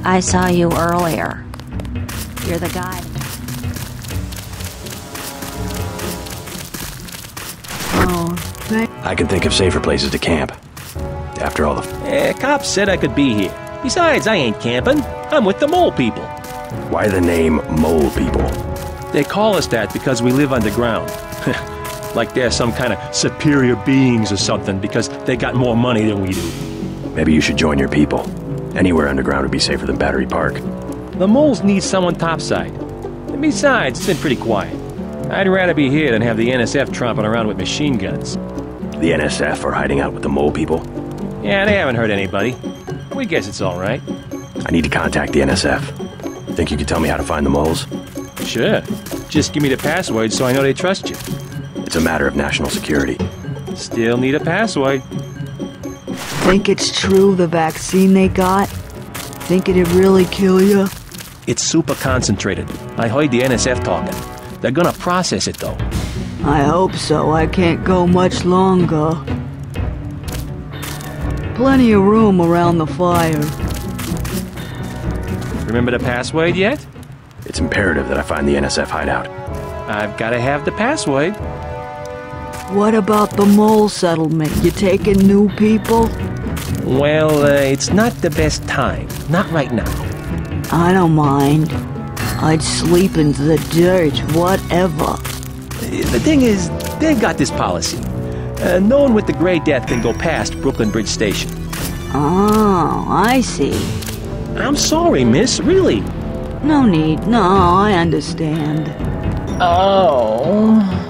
I saw you earlier. You're the guy. I can think of safer places to camp. After all the... Cops said I could be here. Besides, I ain't camping. I'm with the mole people. Why the name Mole People? They call us that because we live underground. Like they're some kind of superior beings or something because they got more money than we do. Maybe you should join your people. Anywhere underground would be safer than Battery Park. The moles need someone topside. And besides, it's been pretty quiet. I'd rather be here than have the NSF tromping around with machine guns. The NSF are hiding out with the Mole People? Yeah, they haven't hurt anybody. We guess it's all right. I need to contact the NSF. Think you could tell me how to find the moles? Sure. Just give me the password so I know they trust you. It's a matter of national security. Still need a password. Think it's true, the vaccine they got? Think it'd really kill you? It's super concentrated. I heard the NSF talking. They're gonna process it, though. I hope so. I can't go much longer. Plenty of room around the fire. Remember the password yet? It's imperative that I find the NSF hideout. I've gotta have the password. What about the mole settlement? You taking new people? Well, it's not the best time. Not right now. I don't mind. I'd sleep in the dirt, whatever. The thing is, they've got this policy. No one with the Gray Death can go past Brooklyn Bridge Station. Oh, I see. I'm sorry, miss, really. No need. No, I understand. Oh.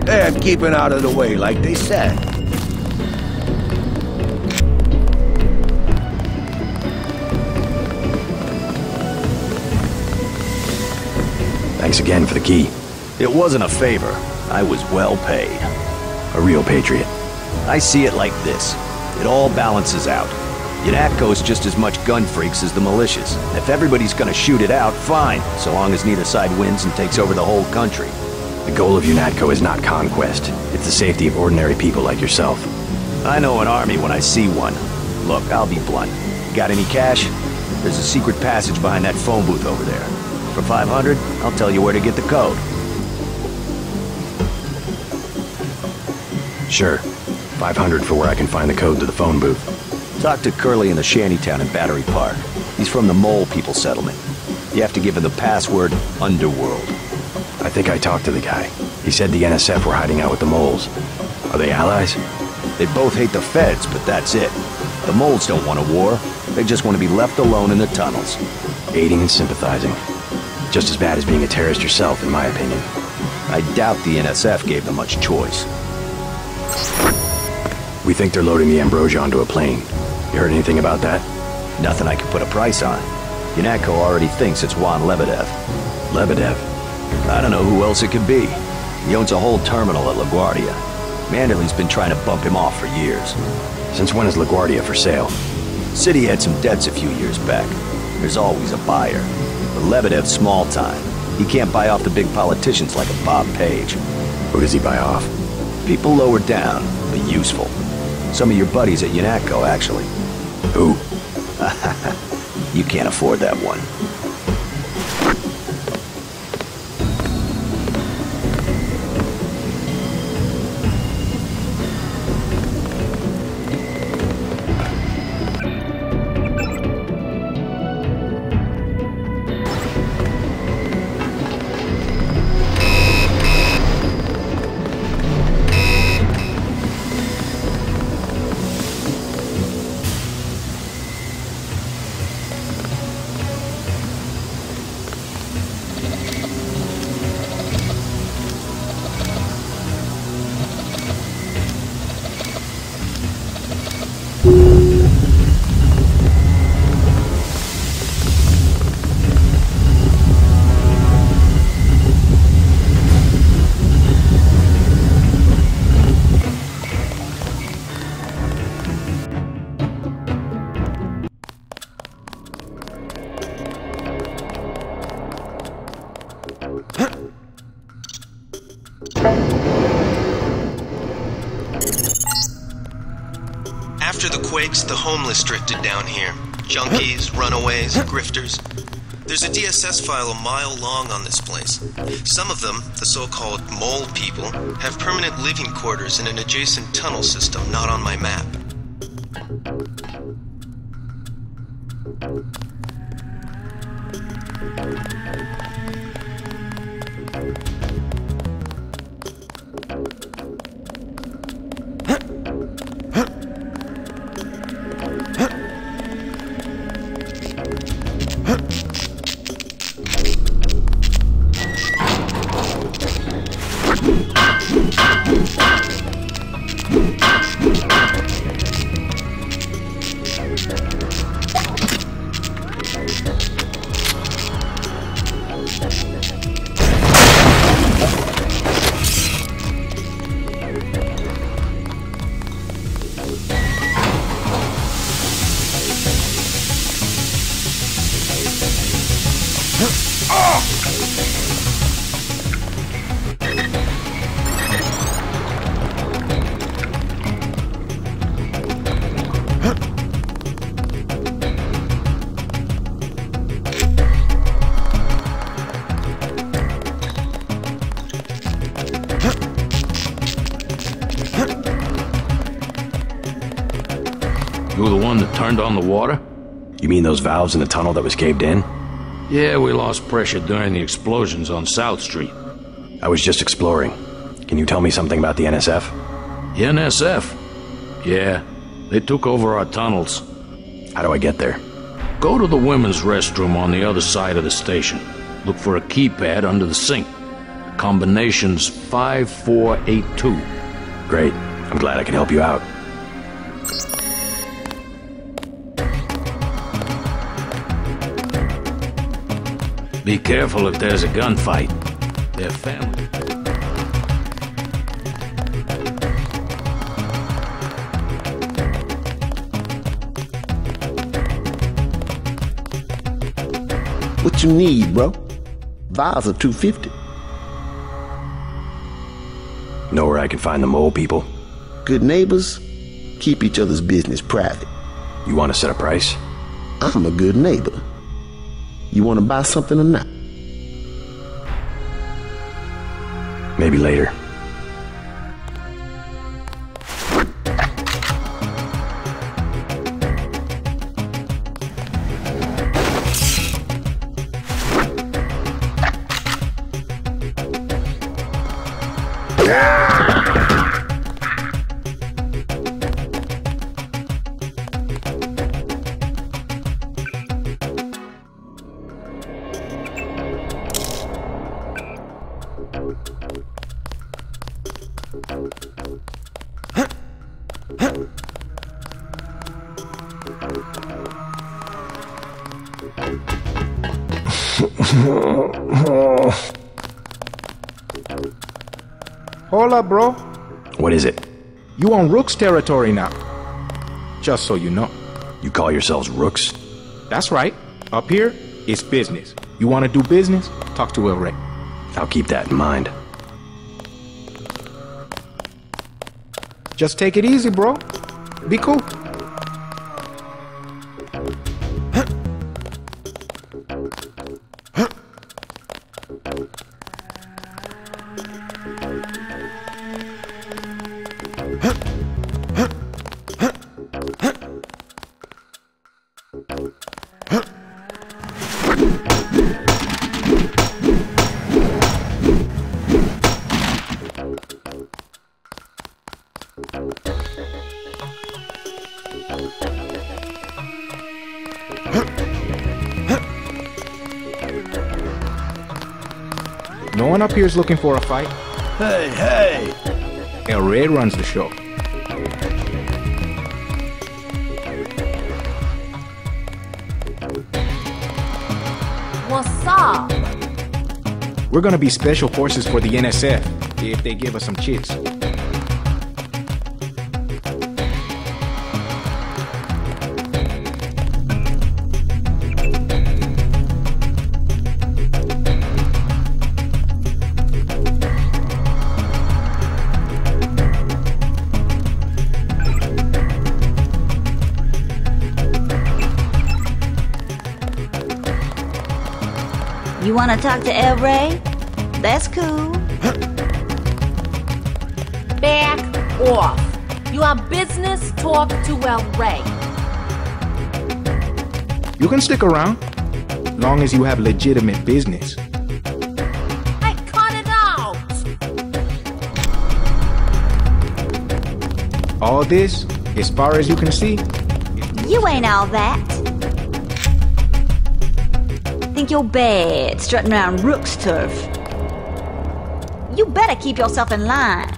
They're keeping out of the way like they said. Thanks again for the key. It wasn't a favor. I was well paid. A real patriot. I see it like this. It all balances out. UNATCO's just as much gun freaks as the militias. If everybody's gonna shoot it out, fine, so long as neither side wins and takes over the whole country. The goal of UNATCO is not conquest. It's the safety of ordinary people like yourself. I know an army when I see one. Look, I'll be blunt. Got any cash? There's a secret passage behind that phone booth over there. For 500, I'll tell you where to get the code. Sure. 500 for where I can find the code to the phone booth. Talk to Curly in the shantytown in Battery Park. He's from the Mole People settlement. You have to give him the password Underworld. I think I talked to the guy. He said the NSF were hiding out with the moles. Are they allies? They both hate the feds, but that's it. The moles don't want a war. They just want to be left alone in the tunnels. Aiding and sympathizing. Just as bad as being a terrorist yourself, in my opinion. I doubt the NSF gave them much choice. We think they're loading the Ambrosia onto a plane. You heard anything about that? Nothing I can put a price on. UNATCO already thinks it's Juan Lebedev. Lebedev? I don't know who else it could be. He owns a whole terminal at LaGuardia. Manderley's been trying to bump him off for years. Since when is LaGuardia for sale? City had some debts a few years back. There's always a buyer. But Lebedev's small time. He can't buy off the big politicians like a Bob Page. Who does he buy off? People lower down, but useful. Some of your buddies at UNATCO, actually. Who? You can't afford that one. After the quakes, the homeless drifted down here. Junkies, runaways, grifters. There's a DSS file a mile long on this place. Some of them, the so-called mole people, have permanent living quarters in an adjacent tunnel system not on my map. You the one that turned on the water? You mean those valves in the tunnel that was caved in? Yeah, we lost pressure during the explosions on South Street. I was just exploring. Can you tell me something about the NSF? The NSF? Yeah, they took over our tunnels. How do I get there? Go to the women's restroom on the other side of the station. Look for a keypad under the sink. The combination's 5482. Great. I'm glad I can help you out. Be careful if there's a gunfight. They're family. What you need, bro? Vials are $250. Know where I can find the mole people? Good neighbors keep each other's business private. You want to set a price? I'm a good neighbor. You want to buy something or not? Maybe later. Hold up, bro. What is it? You on Rook's territory now. Just so you know. You call yourselves Rooks? That's right. Up here, it's business. You want to do business? Talk to El Rey. I'll keep that in mind. Just take it easy, bro. Be cool. No one up here is looking for a fight. Hey, hey! El Rey runs the show. What's up? We're gonna be special forces for the NSF if they give us some chits. You wanna talk to El Rey? That's cool. Back off. You have business, talk to El Rey. You can stick around, long as you have legitimate business. I cut it out. All this, as far as you can see, You ain't all that. Think you're bad, strutting around Rook's turf. You better keep yourself in line.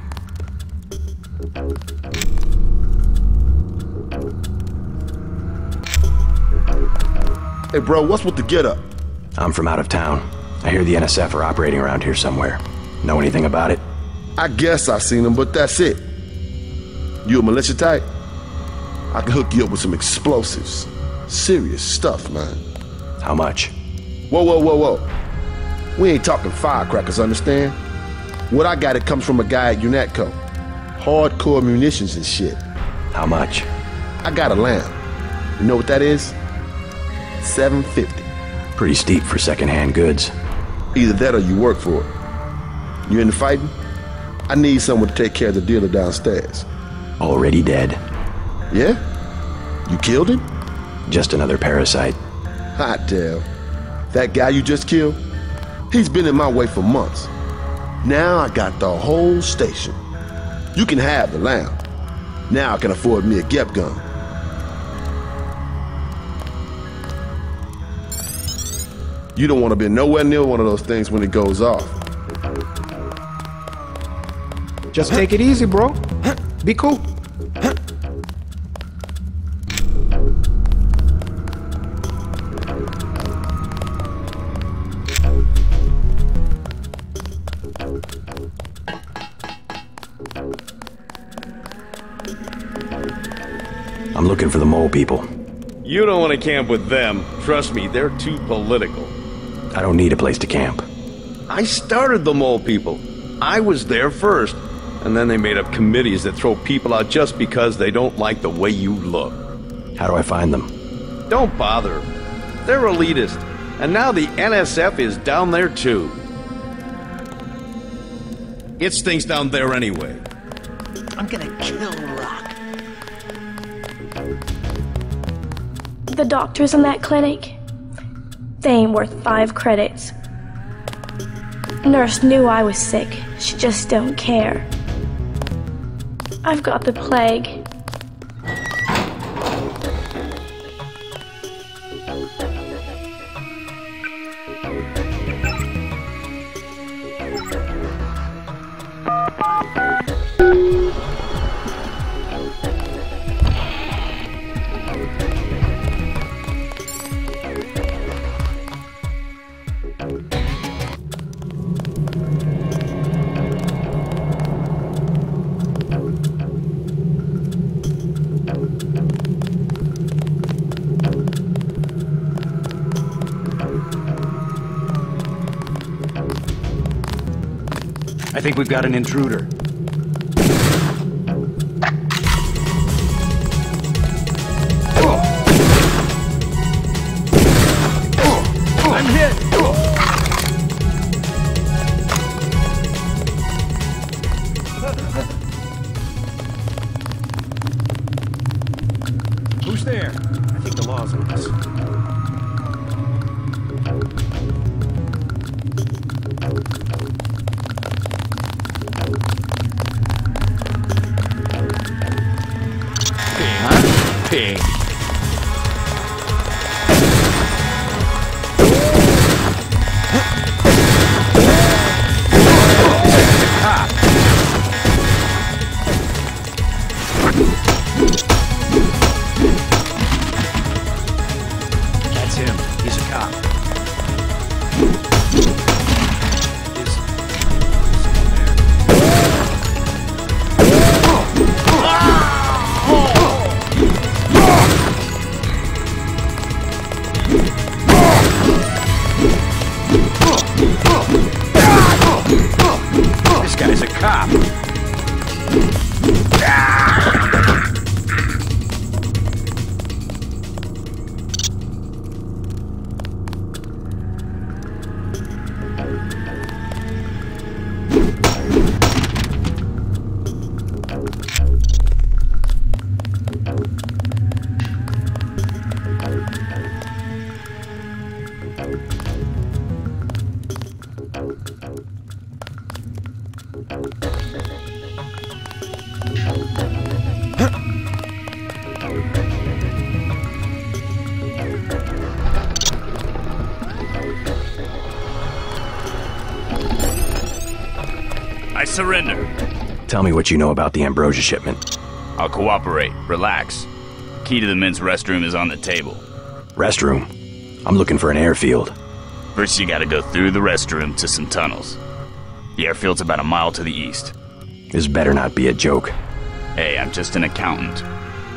Hey, bro, what's with the get-up? I'm from out of town. I hear the NSF are operating around here somewhere. Know anything about it? I guess I've seen them, but that's it. You a militia type? I can hook you up with some explosives. Serious stuff, man. How much? Whoa, whoa, whoa, whoa. We ain't talking firecrackers, understand? What I got, it comes from a guy at UNATCO. Hardcore munitions and shit. How much? I got a lamb. You know what that is? $750. Pretty steep for secondhand goods. Either that or you work for it. You into fighting? I need someone to take care of the dealer downstairs. Already dead. Yeah? You killed him? Just another parasite. Hot damn. That guy you just killed? He's been in my way for months. Now I got the whole station. You can have the lamb. Now I can afford me a Gep gun. You don't want to be nowhere near one of those things when it goes off. just take it easy, bro. Be cool. I'm looking for the mole people. You don't want to camp with them. Trust me, they're too political. I don't need a place to camp. I started the mole people. I was there first. And then they made up committees that throw people out just because they don't like the way you look. How do I find them? Don't bother. They're elitist. And now the NSF is down there too. It's things down there anyway. I'm gonna kill Rock. The doctors in that clinic, they ain't worth 5 credits. Nurse knew I was sick. She just don't care. I've got the plague. I think we've got an intruder. I'm hit! Who's there? I think the law's on us. Ping. That's him. He's a cop. I surrender. Tell me what you know about the Ambrosia shipment. I'll cooperate. Relax. Key to the men's restroom is on the table. Restroom? I'm looking for an airfield. First you gotta go through the restroom to some tunnels. The airfield's about a mile to the east. This better not be a joke. Hey, I'm just an accountant.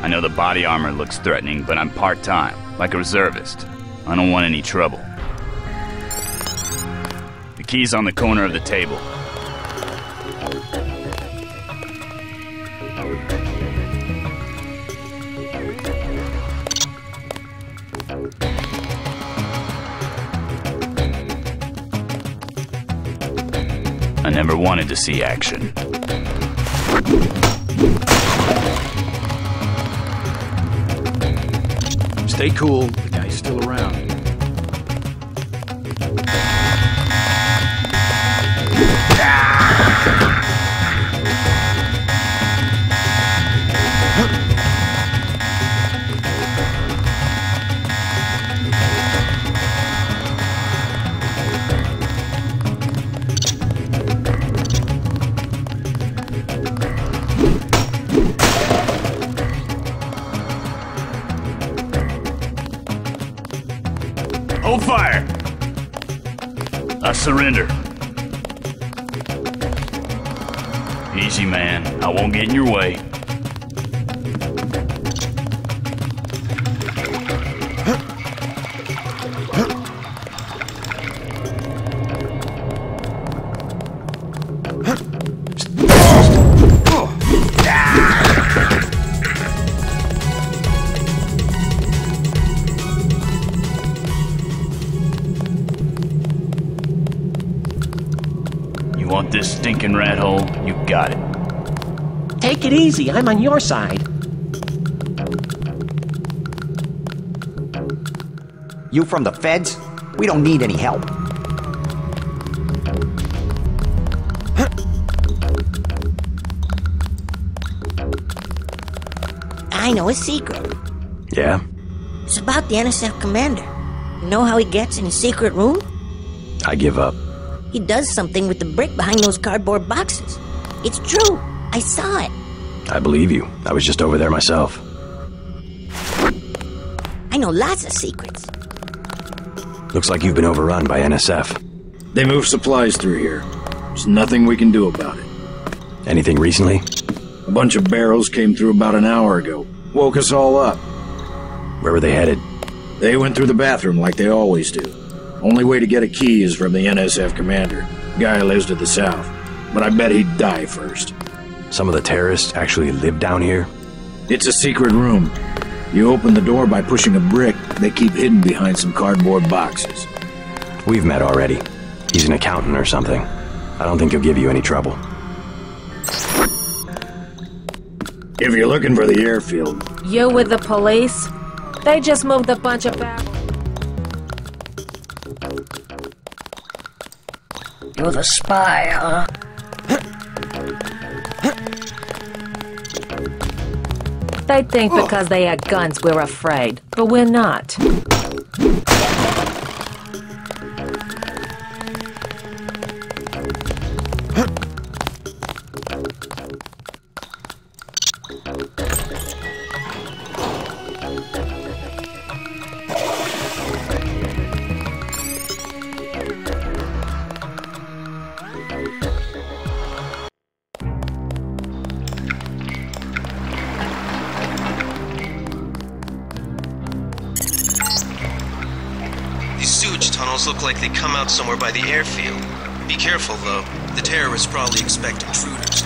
I know the body armor looks threatening, but I'm part-time, like a reservist. I don't want any trouble. The key's on the corner of the table. I never wanted to see action. Stay cool, the guy's still around. Hold fire! I surrender. Easy, man. I won't get in your way. You want this stinking rat hole? You got it. Take it easy, I'm on your side. You from the feds? We don't need any help. I know a secret. Yeah? It's about the NSF commander. You know how he gets in his secret room? I give up. He does something with the brick behind those cardboard boxes. It's true. I saw it. I believe you. I was just over there myself. I know lots of secrets. Looks like you've been overrun by NSF. They move supplies through here. There's nothing we can do about it. Anything recently? A bunch of barrels came through about an hour ago. Woke us all up. Where were they headed? They went through the bathroom like they always do. Only way to get a key is from the NSF commander. Guy lives to the south. But I bet he'd die first. Some of the terrorists actually live down here? It's a secret room. You open the door by pushing a brick they keep hidden behind some cardboard boxes. We've met already. He's an accountant or something. I don't think he'll give you any trouble. If you're looking for the airfield... You with the police? They just moved a bunch of barrels. You're the spy, huh? They think because they had guns we're afraid, but we're not. Look like they come out somewhere by the airfield. Be careful, though. The terrorists probably expect intruders.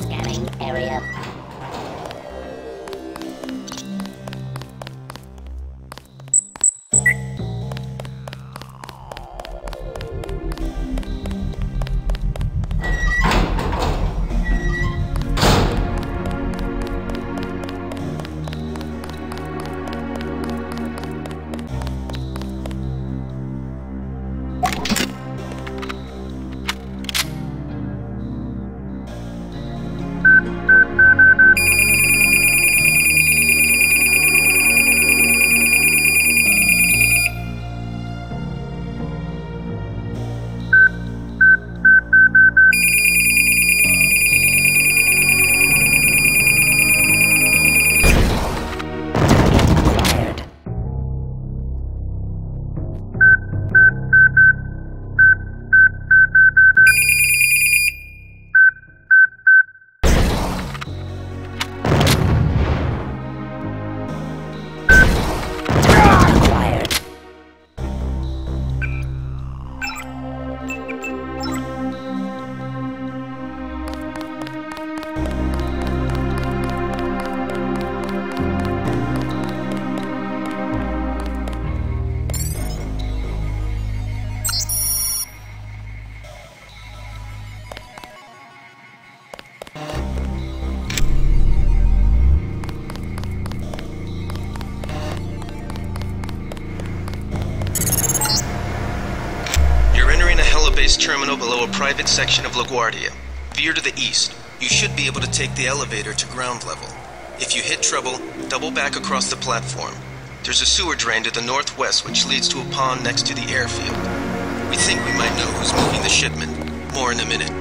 Scanning area. Terminal below a private section of LaGuardia. Veer to the east. You should be able to take the elevator to ground level. If you hit trouble, double back across the platform. There's a sewer drain to the northwest which leads to a pond next to the airfield. We think we might know who's moving the shipment. More in a minute.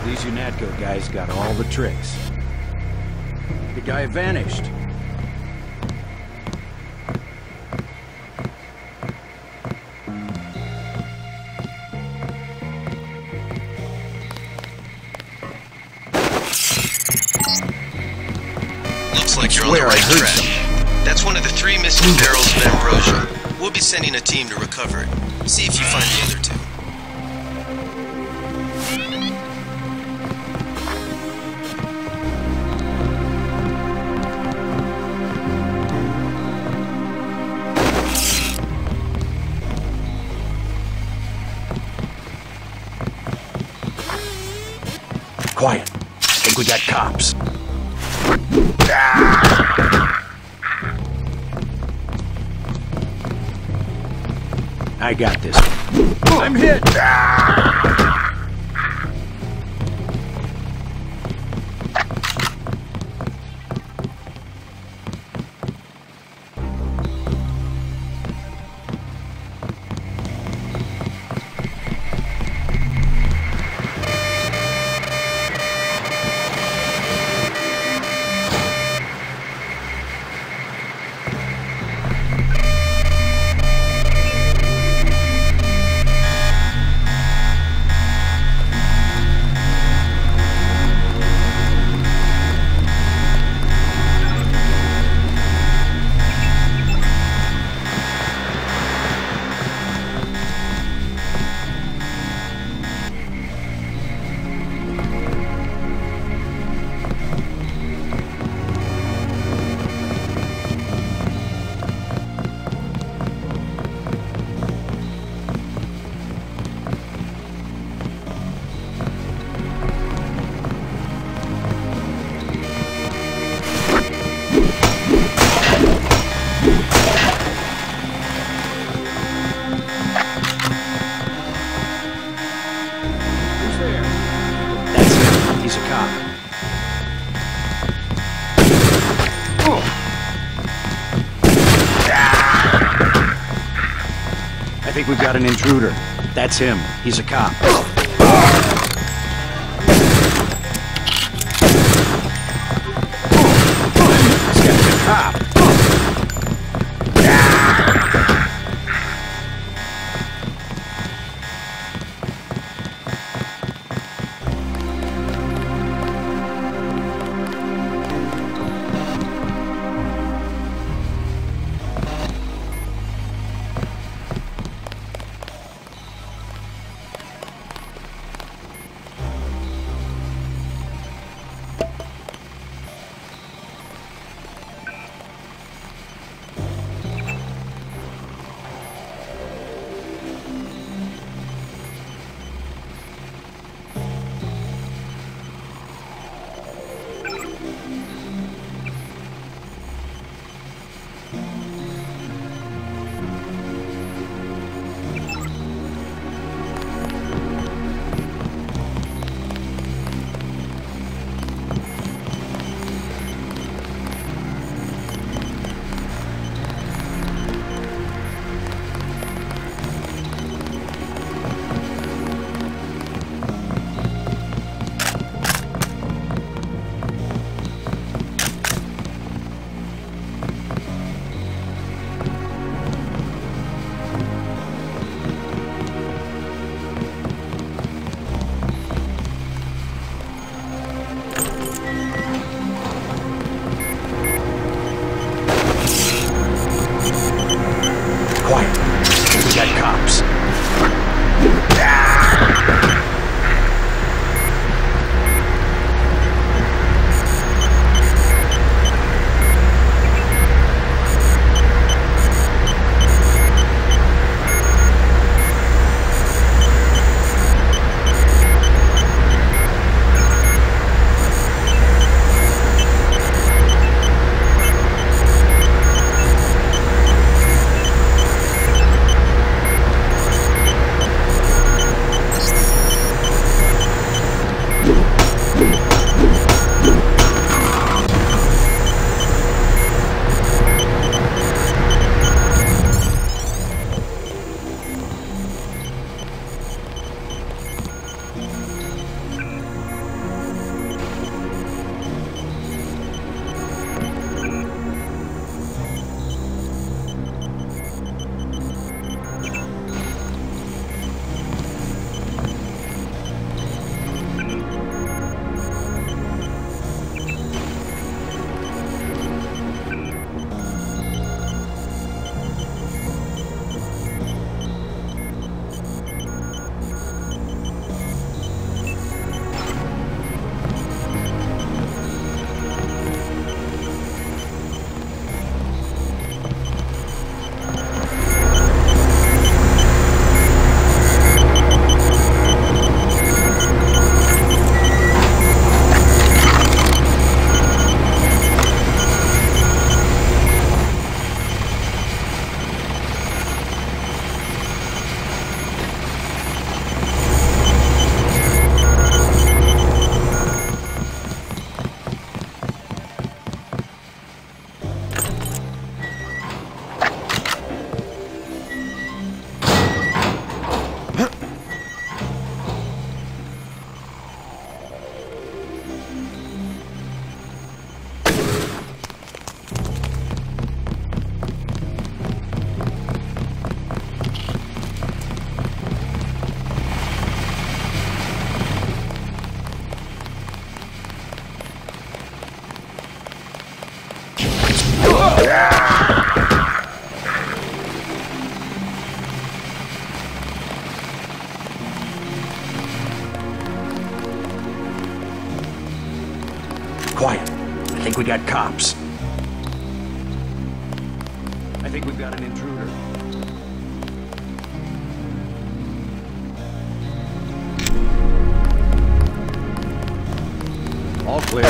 These UNATCO guys got all the tricks. The guy vanished. Looks like you're on the right track. That's one of the 3 missing barrels of ambrosia. We'll be sending a team to recover it. See if you find the other 2. Quiet. I think we got cops. I got this. I'm hit! I think we've got an intruder. That's him. He's a cop. Quiet. I think we got cops. I think we've got an intruder. All clear.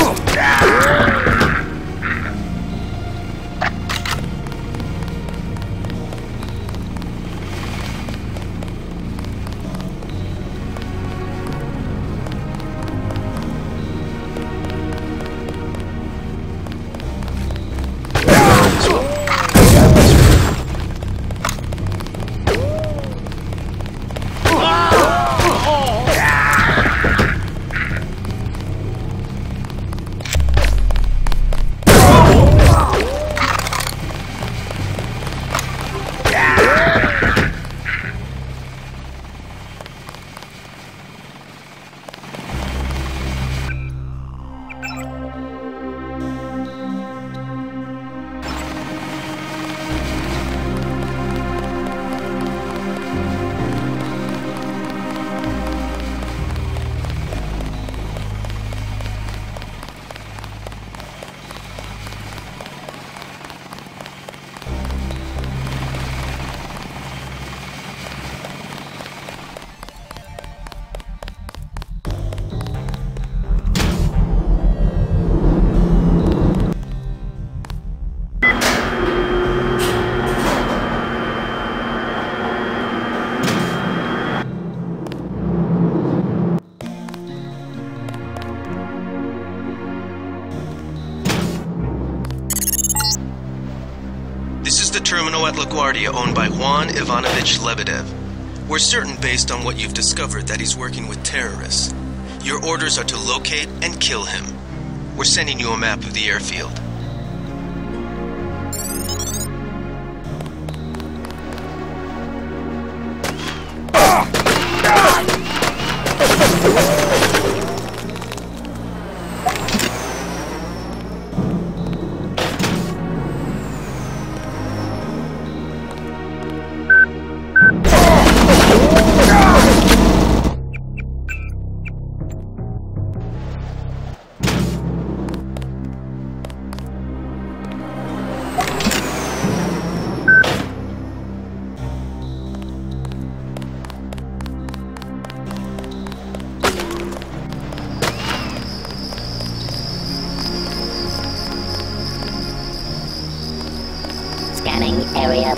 This is the terminal at LaGuardia owned by Juan Ivanovich Lebedev. We're certain based on what you've discovered that he's working with terrorists. Your orders are to locate and kill him. We're sending you a map of the airfield. Scanning area.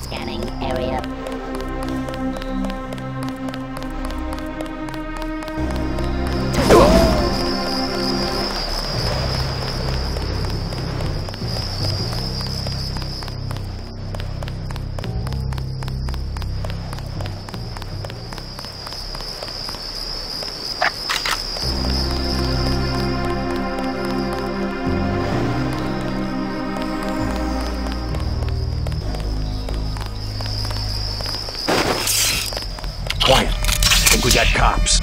Scanning area. Quiet. I think we got cops.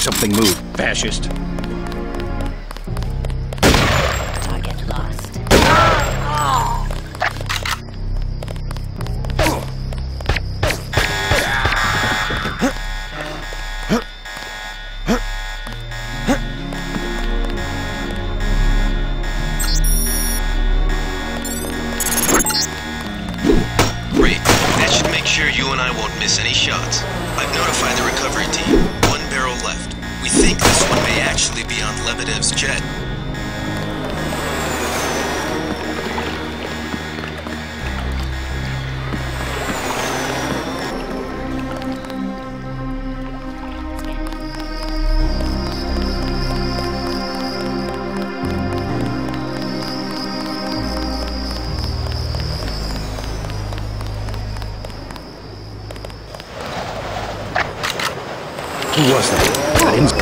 Something moved. Fascist. Target lost. Great. That should make sure you and I won't miss any shots. I've notified the recovery team. One barrel left. We think this one may actually be on Lebedev's jet. Who was that? I didn't...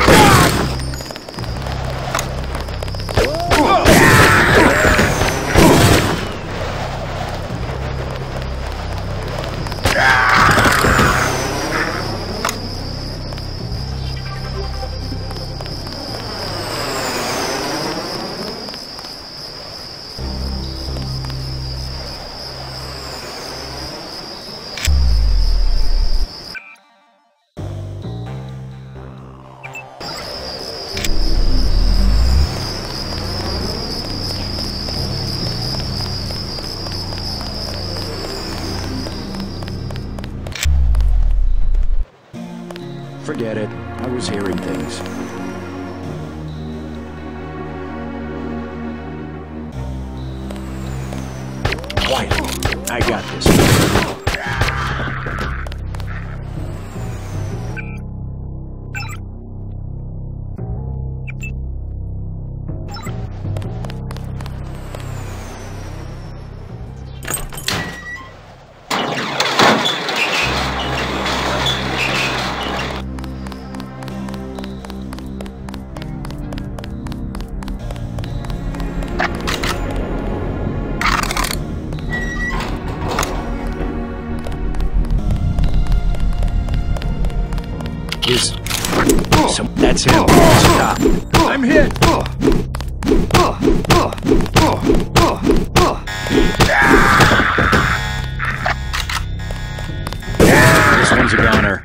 Forget it. I was hearing things. Quiet. I got this. That's him. Stop. I'm hit. This one's a goner.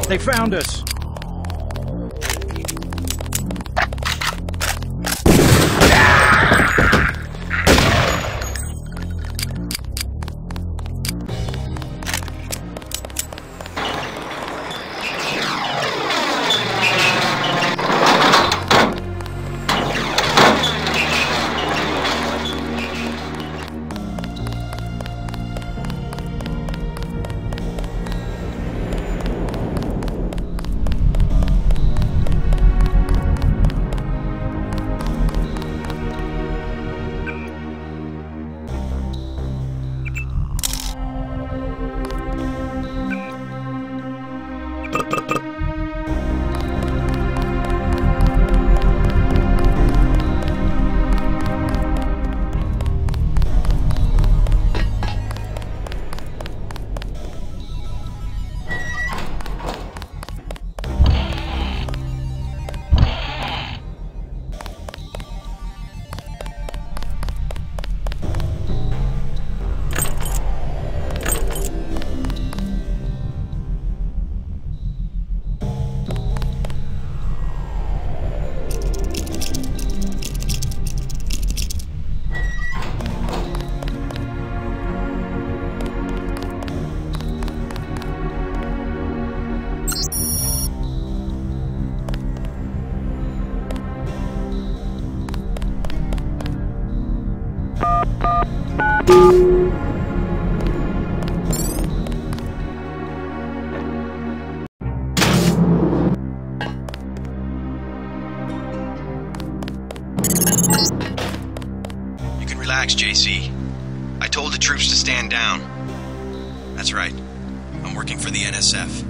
They found us. Relax, JC. I told the troops to stand down. That's right. I'm working for the NSF.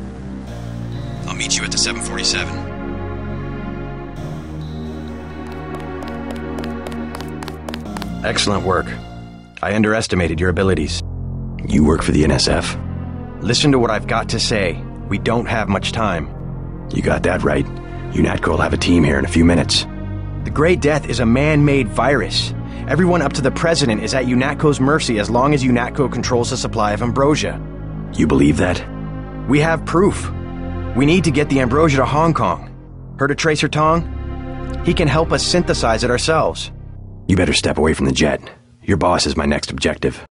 I'll meet you at the 747. Excellent work. I underestimated your abilities. You work for the NSF? Listen to what I've got to say. We don't have much time. You got that right. UNATCO will have a team here in a few minutes. The Grey Death is a man-made virus. Everyone up to the President is at UNATCO's mercy as long as UNATCO controls the supply of ambrosia. You believe that? We have proof. We need to get the ambrosia to Hong Kong. Heard of Tracer Tong? He can help us synthesize it ourselves. You better step away from the jet. Your boss is my next objective.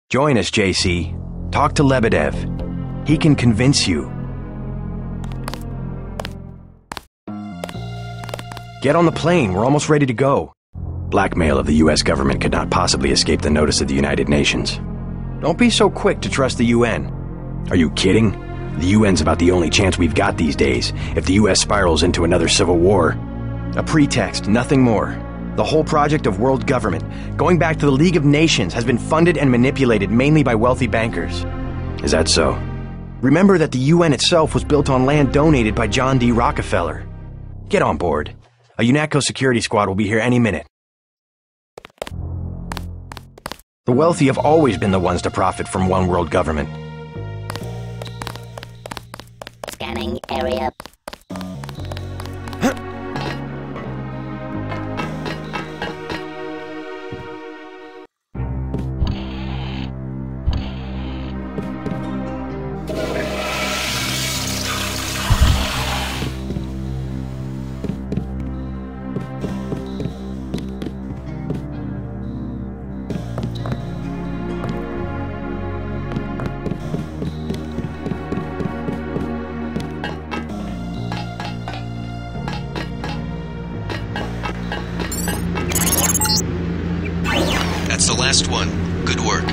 Join us, JC. Talk to Lebedev. He can convince you. Get on the plane. We're almost ready to go. Blackmail of the U.S. government could not possibly escape the notice of the United Nations. Don't be so quick to trust the UN. Are you kidding? The UN's about the only chance we've got these days. If the U.S. spirals into another civil war... A pretext, nothing more. The whole project of world government, going back to the League of Nations, has been funded and manipulated mainly by wealthy bankers. Is that so? Remember that the UN itself was built on land donated by John D. Rockefeller. Get on board. A UNATCO security squad will be here any minute. The wealthy have always been the ones to profit from one world government. Scanning area. That's the last one. Good work.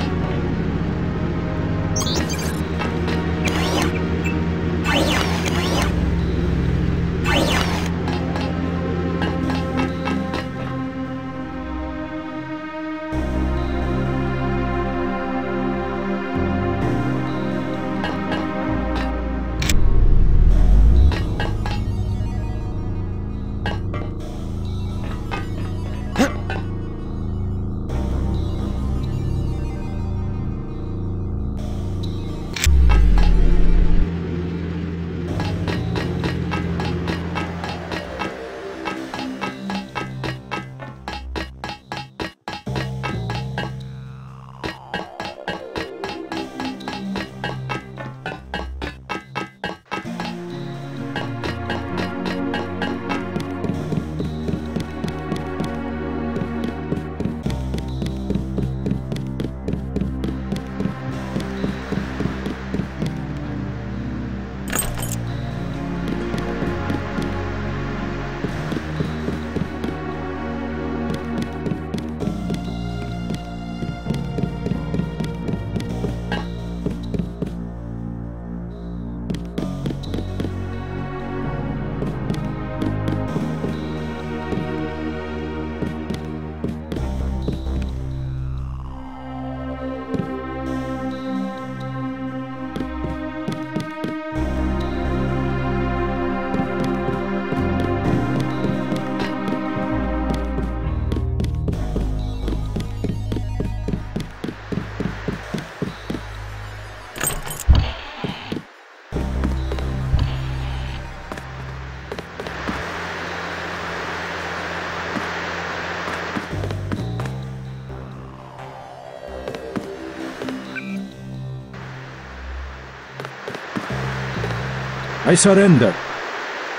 I surrender.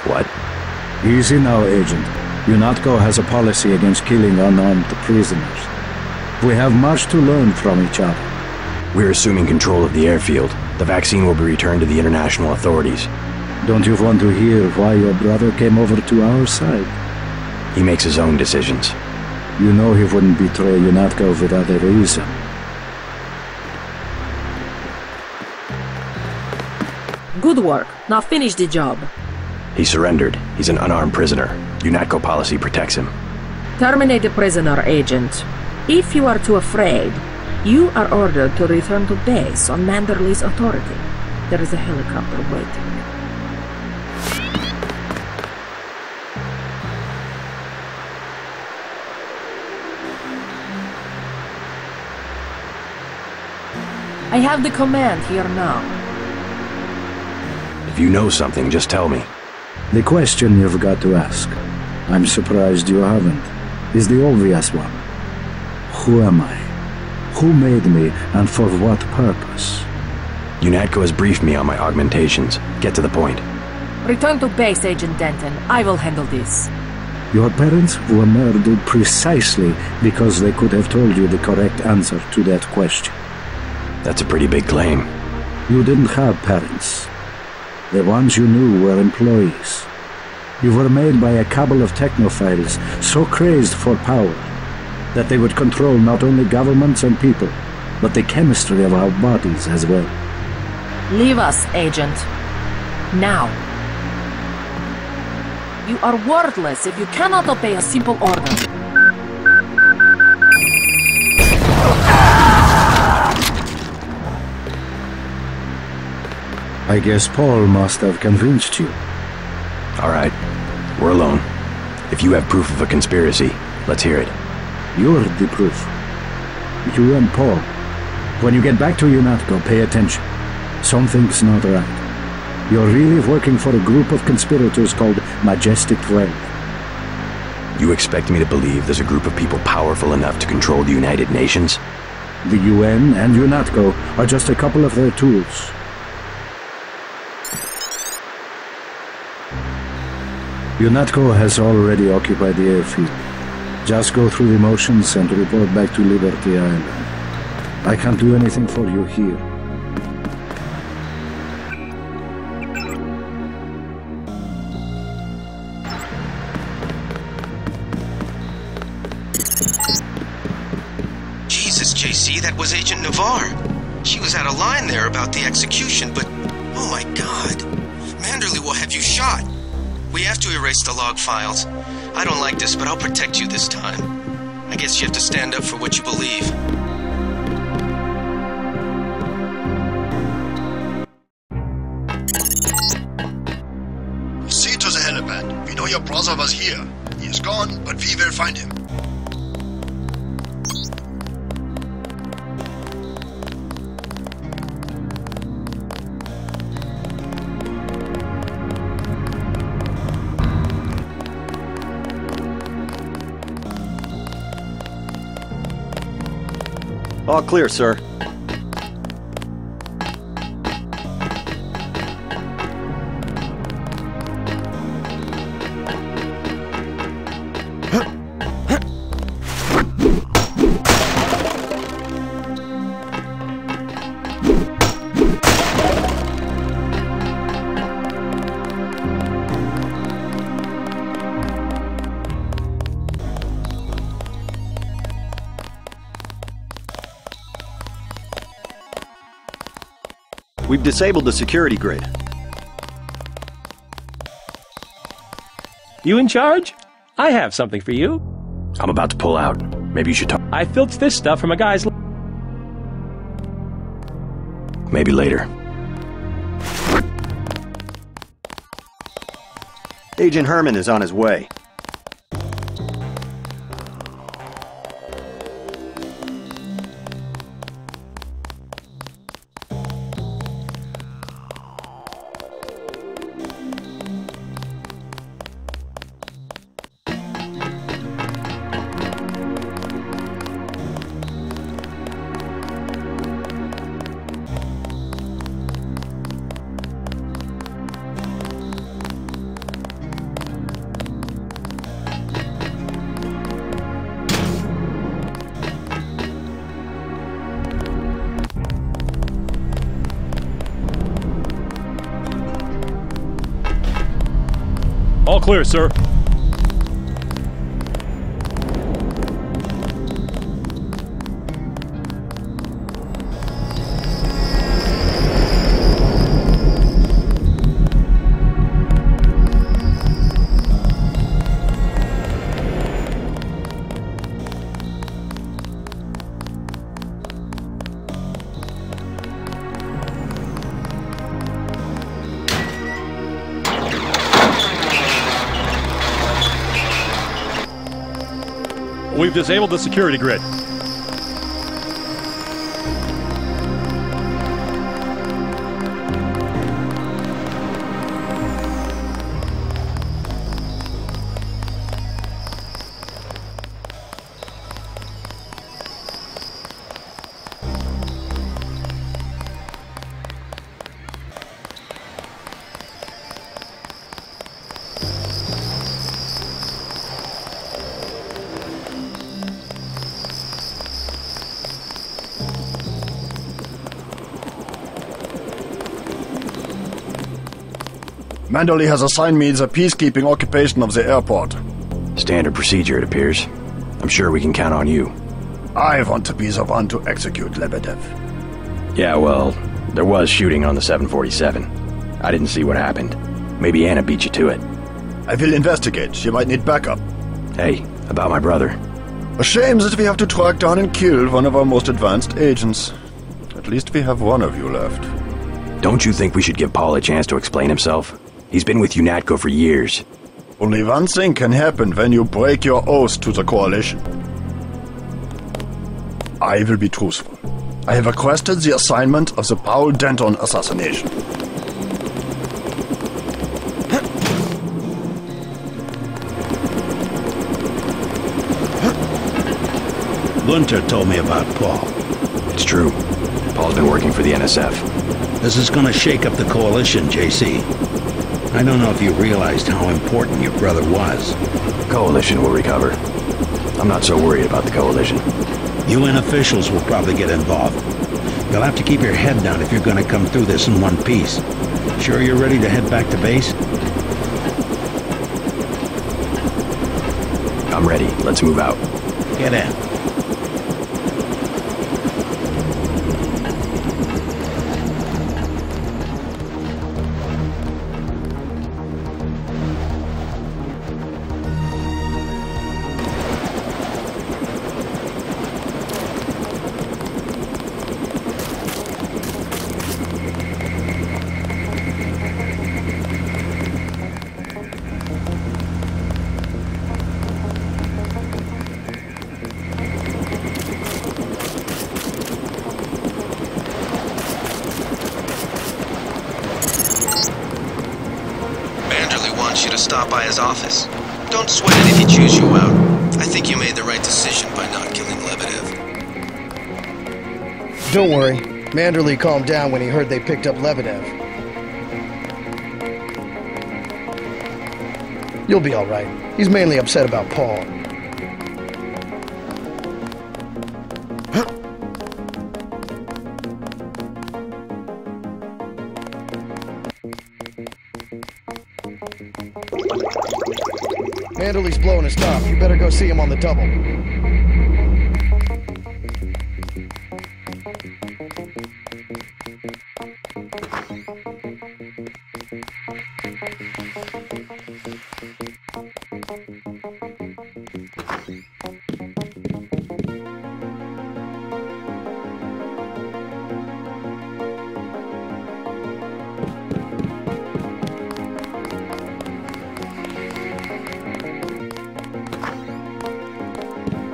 What? Easy now, Agent. UNATCO has a policy against killing unarmed prisoners. We have much to learn from each other. We're assuming control of the airfield. The vaccine will be returned to the international authorities. Don't you want to hear why your brother came over to our side? He makes his own decisions. You know he wouldn't betray UNATCO without a reason. Good work. Now finish the job. He surrendered. He's an unarmed prisoner. UNATCO policy protects him. Terminate the prisoner, Agent. If you are too afraid, you are ordered to return to base on Manderley's authority. There is a helicopter waiting. I have the command here now. If you know something, just tell me. The question you've got to ask, I'm surprised you haven't, is the obvious one. Who am I? Who made me, and for what purpose? UNATCO has briefed me on my augmentations. Get to the point. Return to base, Agent Denton. I will handle this. Your parents were murdered precisely because they could have told you the correct answer to that question. That's a pretty big claim. You didn't have parents. The ones you knew were employees. You were made by a cabal of technophiles so crazed for power that they would control not only governments and people, but the chemistry of our bodies as well. Leave us, Agent. Now. You are worthless if you cannot obey a simple order. I guess Paul must have convinced you. All right, we're alone. If you have proof of a conspiracy, let's hear it. You're the proof. You and Paul. When you get back to UNATCO, pay attention. Something's not right. You're really working for a group of conspirators called Majestic 12. You expect me to believe there's a group of people powerful enough to control the United Nations? The UN and UNATCO are just a couple of their tools. UNATCO has already occupied the airfield. Just go through the motions and report back to Liberty Island. I can't do anything for you here. Jesus, JC, that was Agent Navarre. She was out of line there about the execution, but oh my God. Manderley will have you shot. We have to erase the log files. I don't like this, but I'll protect you this time. I guess you have to stand up for what you believe. Proceed to the helipad. We know your brother was here. He is gone, but we will find him. All clear, sir. We've disabled the security grid. You in charge? I have something for you. I'm about to pull out. Maybe you should talk. I filched this stuff from a guy's... Maybe later. Agent Herman is on his way. All clear, sir. We've disabled the security grid. Manderley has assigned me the peacekeeping occupation of the airport. Standard procedure, it appears. I'm sure we can count on you. I want to be the one to execute Lebedev. Yeah, well, there was shooting on the 747. I didn't see what happened. Maybe Anna beat you to it. I will investigate. She might need backup. Hey, about my brother. A shame that we have to track down and kill one of our most advanced agents. At least we have one of you left. Don't you think we should give Paul a chance to explain himself? He's been with UNATCO for years. Only one thing can happen when you break your oath to the Coalition. I will be truthful. I have requested the assignment of the Paul Denton assassination. Gunter told me about Paul. It's true. Paul's been working for the NSF. This is gonna shake up the Coalition, JC. I don't know if you realized how important your brother was. Coalition will recover. I'm not so worried about the Coalition. UN officials will probably get involved. You'll have to keep your head down if you're gonna come through this in one piece. Sure you're ready to head back to base? I'm ready. Let's move out. Get in. You to stop by his office. Don't sweat it if he chews you out. I think you made the right decision by not killing Lebedev. Don't worry. Manderley calmed down when he heard they picked up Lebedev. You'll be alright. He's mainly upset about Paul. Manderley's blowing his top. You better go see him on the double.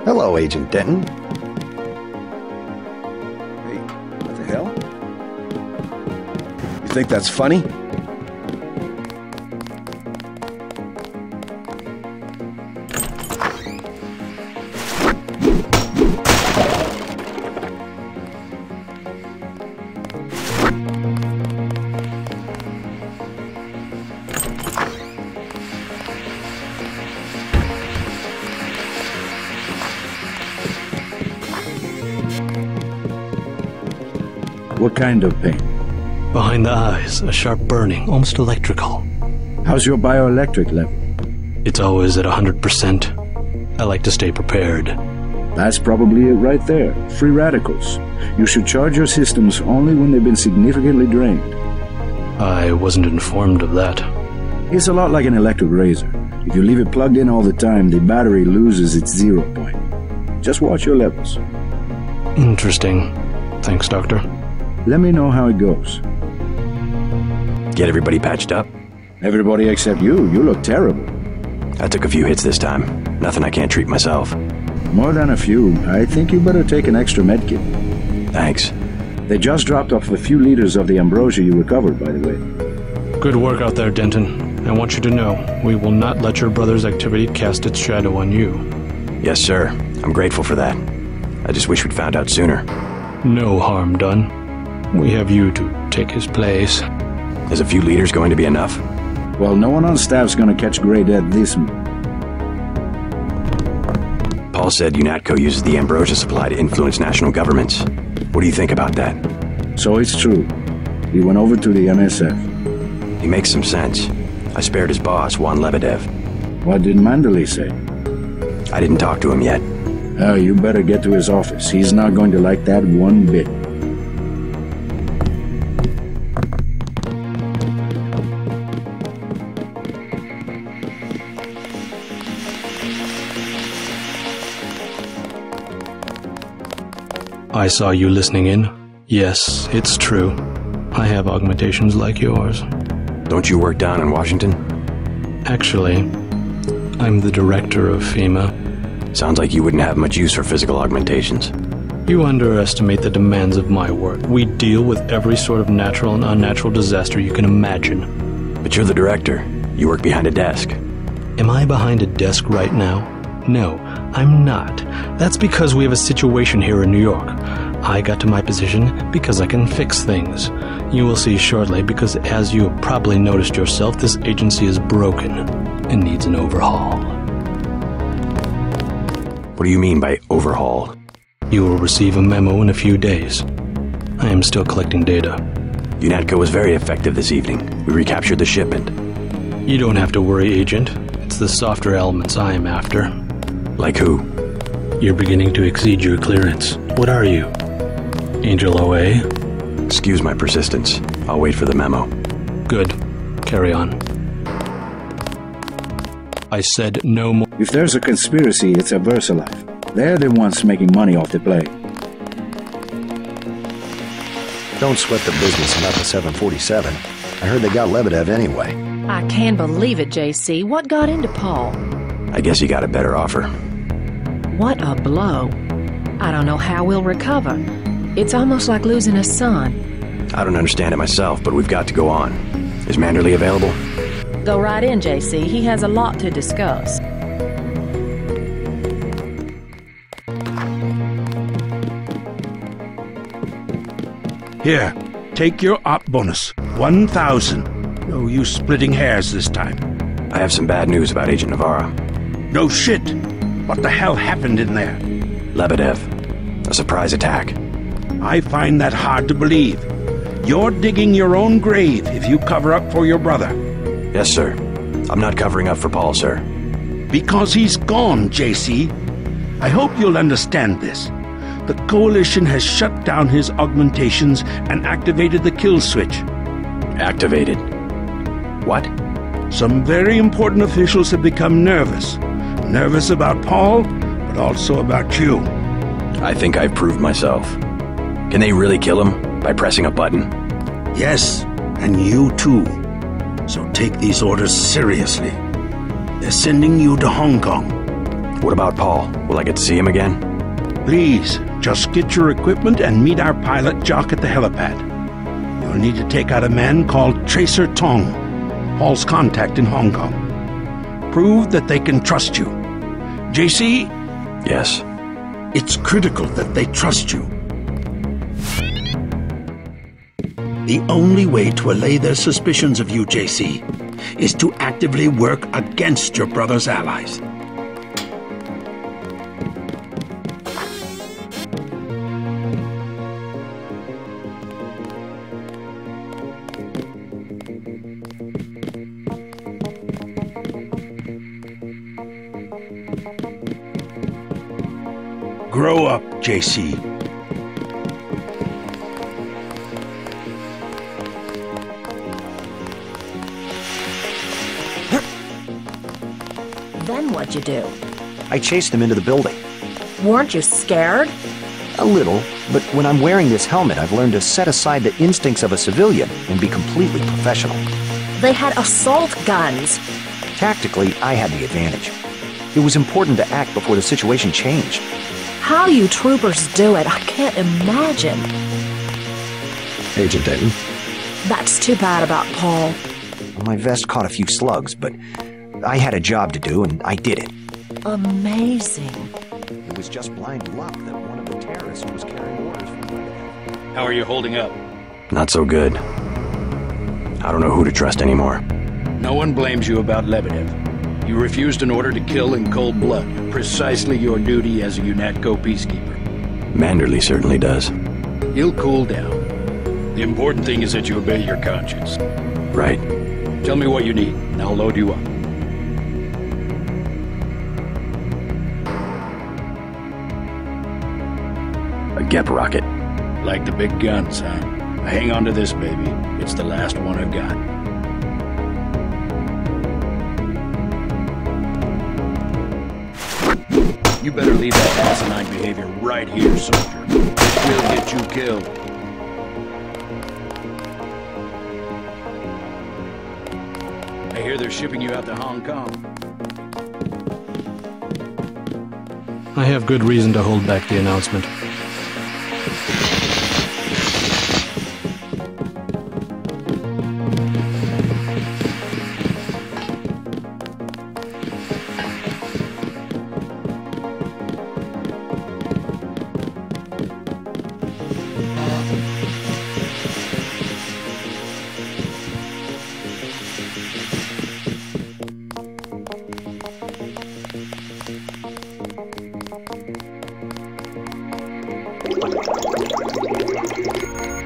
Hello, Agent Denton. Hey, what the hell? You think that's funny? What kind of pain? Behind the eyes, a sharp burning, almost electrical. How's your bioelectric level? It's always at 100%. I like to stay prepared. That's probably it right there. Free radicals. You should charge your systems only when they've been significantly drained. I wasn't informed of that. It's a lot like an electric razor. If you leave it plugged in all the time, the battery loses its 0 point. Just watch your levels. Interesting. Thanks, Doctor. Let me know how it goes. Get everybody patched up? Everybody except you. You look terrible. I took a few hits this time. Nothing I can't treat myself. More than a few. I think you better take an extra medkit. Thanks. They just dropped off a few liters of the ambrosia you recovered, by the way. Good work out there, Denton. I want you to know, we will not let your brother's activity cast its shadow on you. Yes, sir. I'm grateful for that. I just wish we'd found out sooner. No harm done. We have you to take his place. Is a few liters going to be enough? Well, no one on staff's gonna catch Grey Death this month. Paul said UNATCO uses the ambrosia supply to influence national governments. What do you think about that? So it's true. He went over to the NSF. He makes some sense. I spared his boss, Juan Lebedev. What did Manderley say? I didn't talk to him yet. Oh, you better get to his office. He's not going to like that one bit. I saw you listening in. Yes, it's true. I have augmentations like yours. Don't you work down in Washington? Actually, I'm the director of FEMA. Sounds like you wouldn't have much use for physical augmentations. You underestimate the demands of my work. We deal with every sort of natural and unnatural disaster you can imagine. But you're the director. You work behind a desk. Am I behind a desk right now? No, I'm not. That's because we have a situation here in New York. I got to my position because I can fix things. You will see shortly because, as you have probably noticed yourself, this agency is broken and needs an overhaul. What do you mean by overhaul? You will receive a memo in a few days. I am still collecting data. UNATCO was very effective this evening. We recaptured the shipment. You don't have to worry, Agent. It's the softer elements I am after. Like who? You're beginning to exceed your clearance. What are you? Angel OA? Excuse my persistence. I'll wait for the memo. Good. Carry on. I said no more. If there's a conspiracy, it's a VersaLife. They're the ones making money off the play. Don't sweat the business about the 747. I heard they got Lebedev anyway. I can't believe it, JC. What got into Paul? I guess he got a better offer. What a blow. I don't know how we'll recover. It's almost like losing a son. I don't understand it myself, but we've got to go on. Is Manderley available? Go right in, JC. He has a lot to discuss. Here, take your op bonus. 1,000. No use splitting hairs this time. I have some bad news about Agent Navarro. No shit. What the hell happened in there? Lebedev. A surprise attack. I find that hard to believe. You're digging your own grave if you cover up for your brother. Yes, sir. I'm not covering up for Paul, sir. Because he's gone, JC. I hope you'll understand this. The Coalition has shut down his augmentations and activated the kill switch. Activated? What? Some very important officials have become nervous. Nervous about Paul, but also about you. I think I've proved myself. Can they really kill him by pressing a button? Yes, and you too. So take these orders seriously. They're sending you to Hong Kong. What about Paul? Will I get to see him again? Please, just get your equipment and meet our pilot Jock at the helipad. You'll need to take out a man called Tracer Tong, Paul's contact in Hong Kong. Prove that they can trust you. JC? Yes. It's critical that they trust you. The only way to allay their suspicions of you, JC, is to actively work against your brother's allies. Grow up, JC. Then what'd you do? I chased him into the building. Weren't you scared? A little, but when I'm wearing this helmet, I've learned to set aside the instincts of a civilian and be completely professional. They had assault guns. Tactically, I had the advantage. It was important to act before the situation changed. How you troopers do it, I can't imagine. Agent Denton. That's too bad about Paul. My vest caught a few slugs, but I had a job to do, and I did it. Amazing. It was just blind luck that one of the terrorists was carrying orders from Lebedev. How are you holding up? Not so good. I don't know who to trust anymore. No one blames you about Lebedev. You refused an order to kill in cold blood, precisely your duty as a UNATCO peacekeeper. Manderley certainly does. He'll cool down. The important thing is that you obey your conscience. Right. Tell me what you need, and I'll load you up. A Gep rocket. Like the big guns, huh? Hang on to this, baby. It's the last one I've got. You better leave that asinine behavior right here, soldier. It will get you killed. I hear they're shipping you out to Hong Kong. I have good reason to hold back the announcement.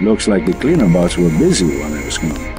Looks like the cleaner bots were busy while I was gone.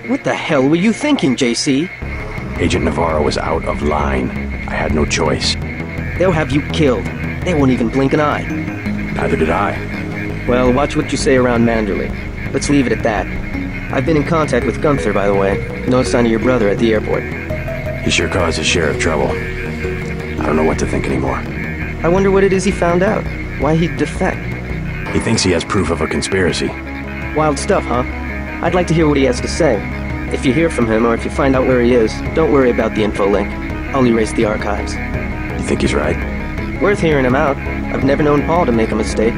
What the hell were you thinking, JC? Agent Navarro was out of line. I had no choice. They'll have you killed. They won't even blink an eye. Neither did I. Well, watch what you say around Manderley. Let's leave it at that. I've been in contact with Gunther, by the way. No sign of your brother at the airport. He sure caused his share of trouble. I don't know what to think anymore. I wonder what it is he found out. Why he'd defect. He thinks he has proof of a conspiracy. Wild stuff, huh? I'd like to hear what he has to say. If you hear from him, or if you find out where he is, don't worry about the info link. I'll erase the archives. You think he's right? Worth hearing him out. I've never known Paul to make a mistake.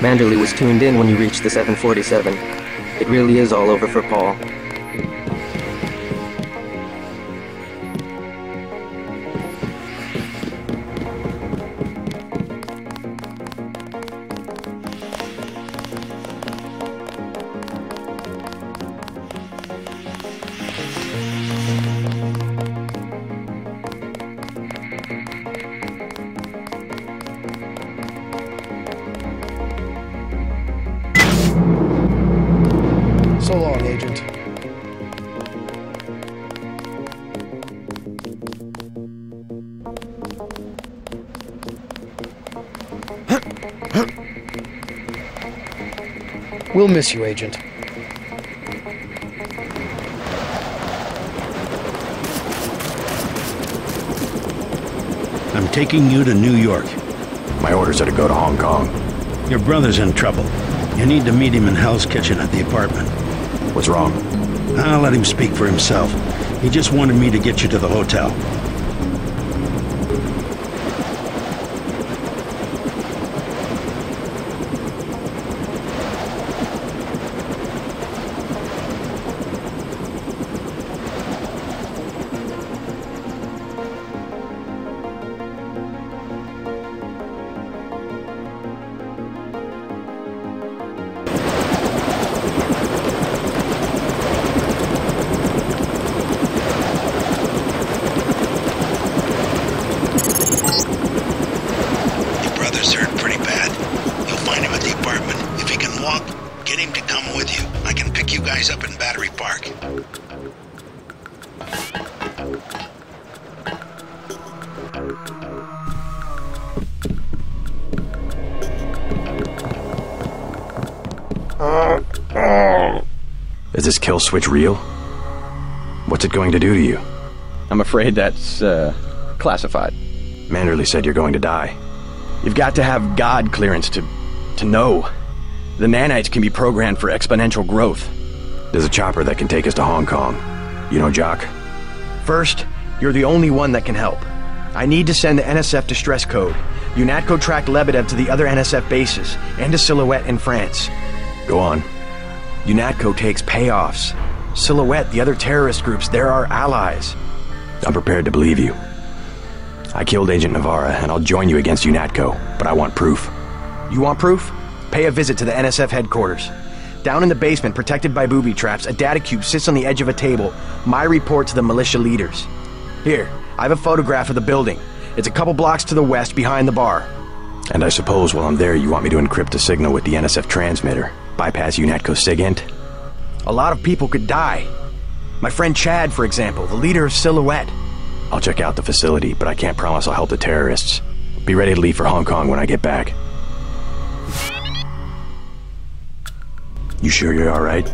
Manderley was tuned in when you reached the 747. It really is all over for Paul. Agent. We'll miss you, Agent. I'm taking you to New York. My orders are to go to Hong Kong. Your brother's in trouble. You need to meet him in Hell's Kitchen at the apartment. What's wrong? I'll let him speak for himself. He just wanted me to get you to the hotel. Is this kill switch real? What's it going to do to you? I'm afraid that's, classified. Manderley said you're going to die. You've got to have God clearance to know. The nanites can be programmed for exponential growth. There's a chopper that can take us to Hong Kong. You know Jock? First, you're the only one that can help. I need to send the NSF distress code. UNATCO tracked Lebedev to the other NSF bases, and to Silhouette in France. Go on. UNATCO takes payoffs. Silhouette, the other terrorist groups, they're our allies. I'm prepared to believe you. I killed Agent Navarra, and I'll join you against UNATCO, but I want proof. You want proof? Pay a visit to the NSF headquarters. Down in the basement, protected by booby traps, a data cube sits on the edge of a table. My report to the militia leaders. Here, I have a photograph of the building. It's a couple blocks to the west, behind the bar. And I suppose while I'm there, you want me to encrypt a signal with the NSF transmitter. Bypass UNATCO SIGINT? A lot of people could die. My friend Chad, for example, the leader of Silhouette. I'll check out the facility, but I can't promise I'll help the terrorists. Be ready to leave for Hong Kong when I get back. You sure you're alright?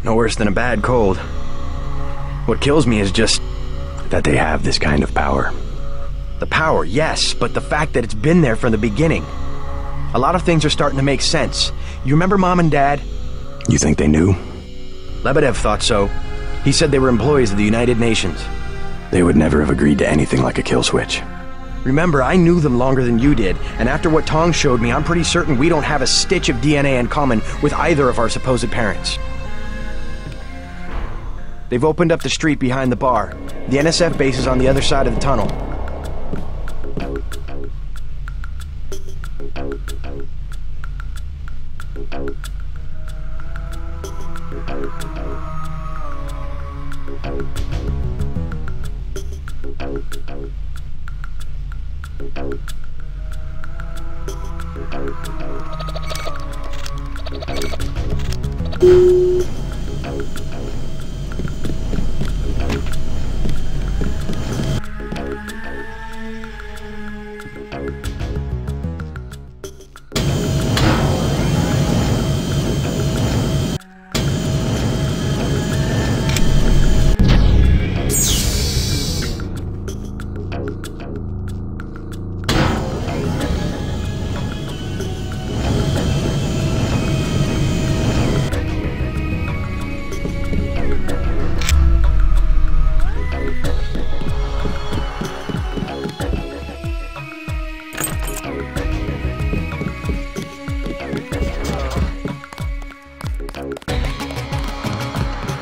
No worse than a bad cold. What kills me is just that they have this kind of power. The power, yes, but the fact that it's been there from the beginning. A lot of things are starting to make sense. You remember Mom and Dad? You think they knew? Lebedev thought so. He said they were employees of the United Nations. They would never have agreed to anything like a kill switch. Remember, I knew them longer than you did, and after what Tong showed me, I'm pretty certain we don't have a stitch of DNA in common with either of our supposed parents. They've opened up the street behind the bar. The NSF base is on the other side of the tunnel.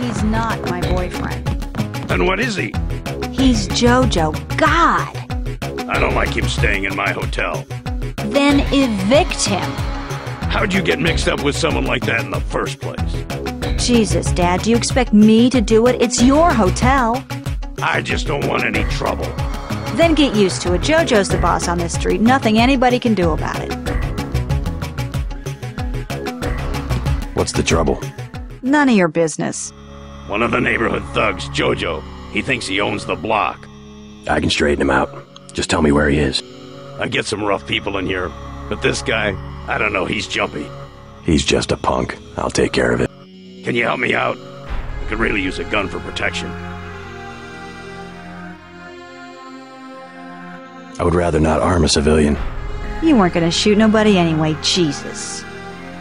He's not my boyfriend. Then what is he? He's Jojo. God! I don't like him staying in my hotel. Then evict him. How'd you get mixed up with someone like that in the first place? Jesus, Dad, do you expect me to do it? It's your hotel. I just don't want any trouble. Then get used to it. Jojo's the boss on this street. Nothing anybody can do about it. What's the trouble? None of your business. One of the neighborhood thugs, Jojo. He thinks he owns the block. I can straighten him out. Just tell me where he is. I get some rough people in here, but this guy, I don't know, he's jumpy. He's just a punk. I'll take care of it. Can you help me out? I could really use a gun for protection. I would rather not arm a civilian. You weren't gonna shoot nobody anyway, Jesus.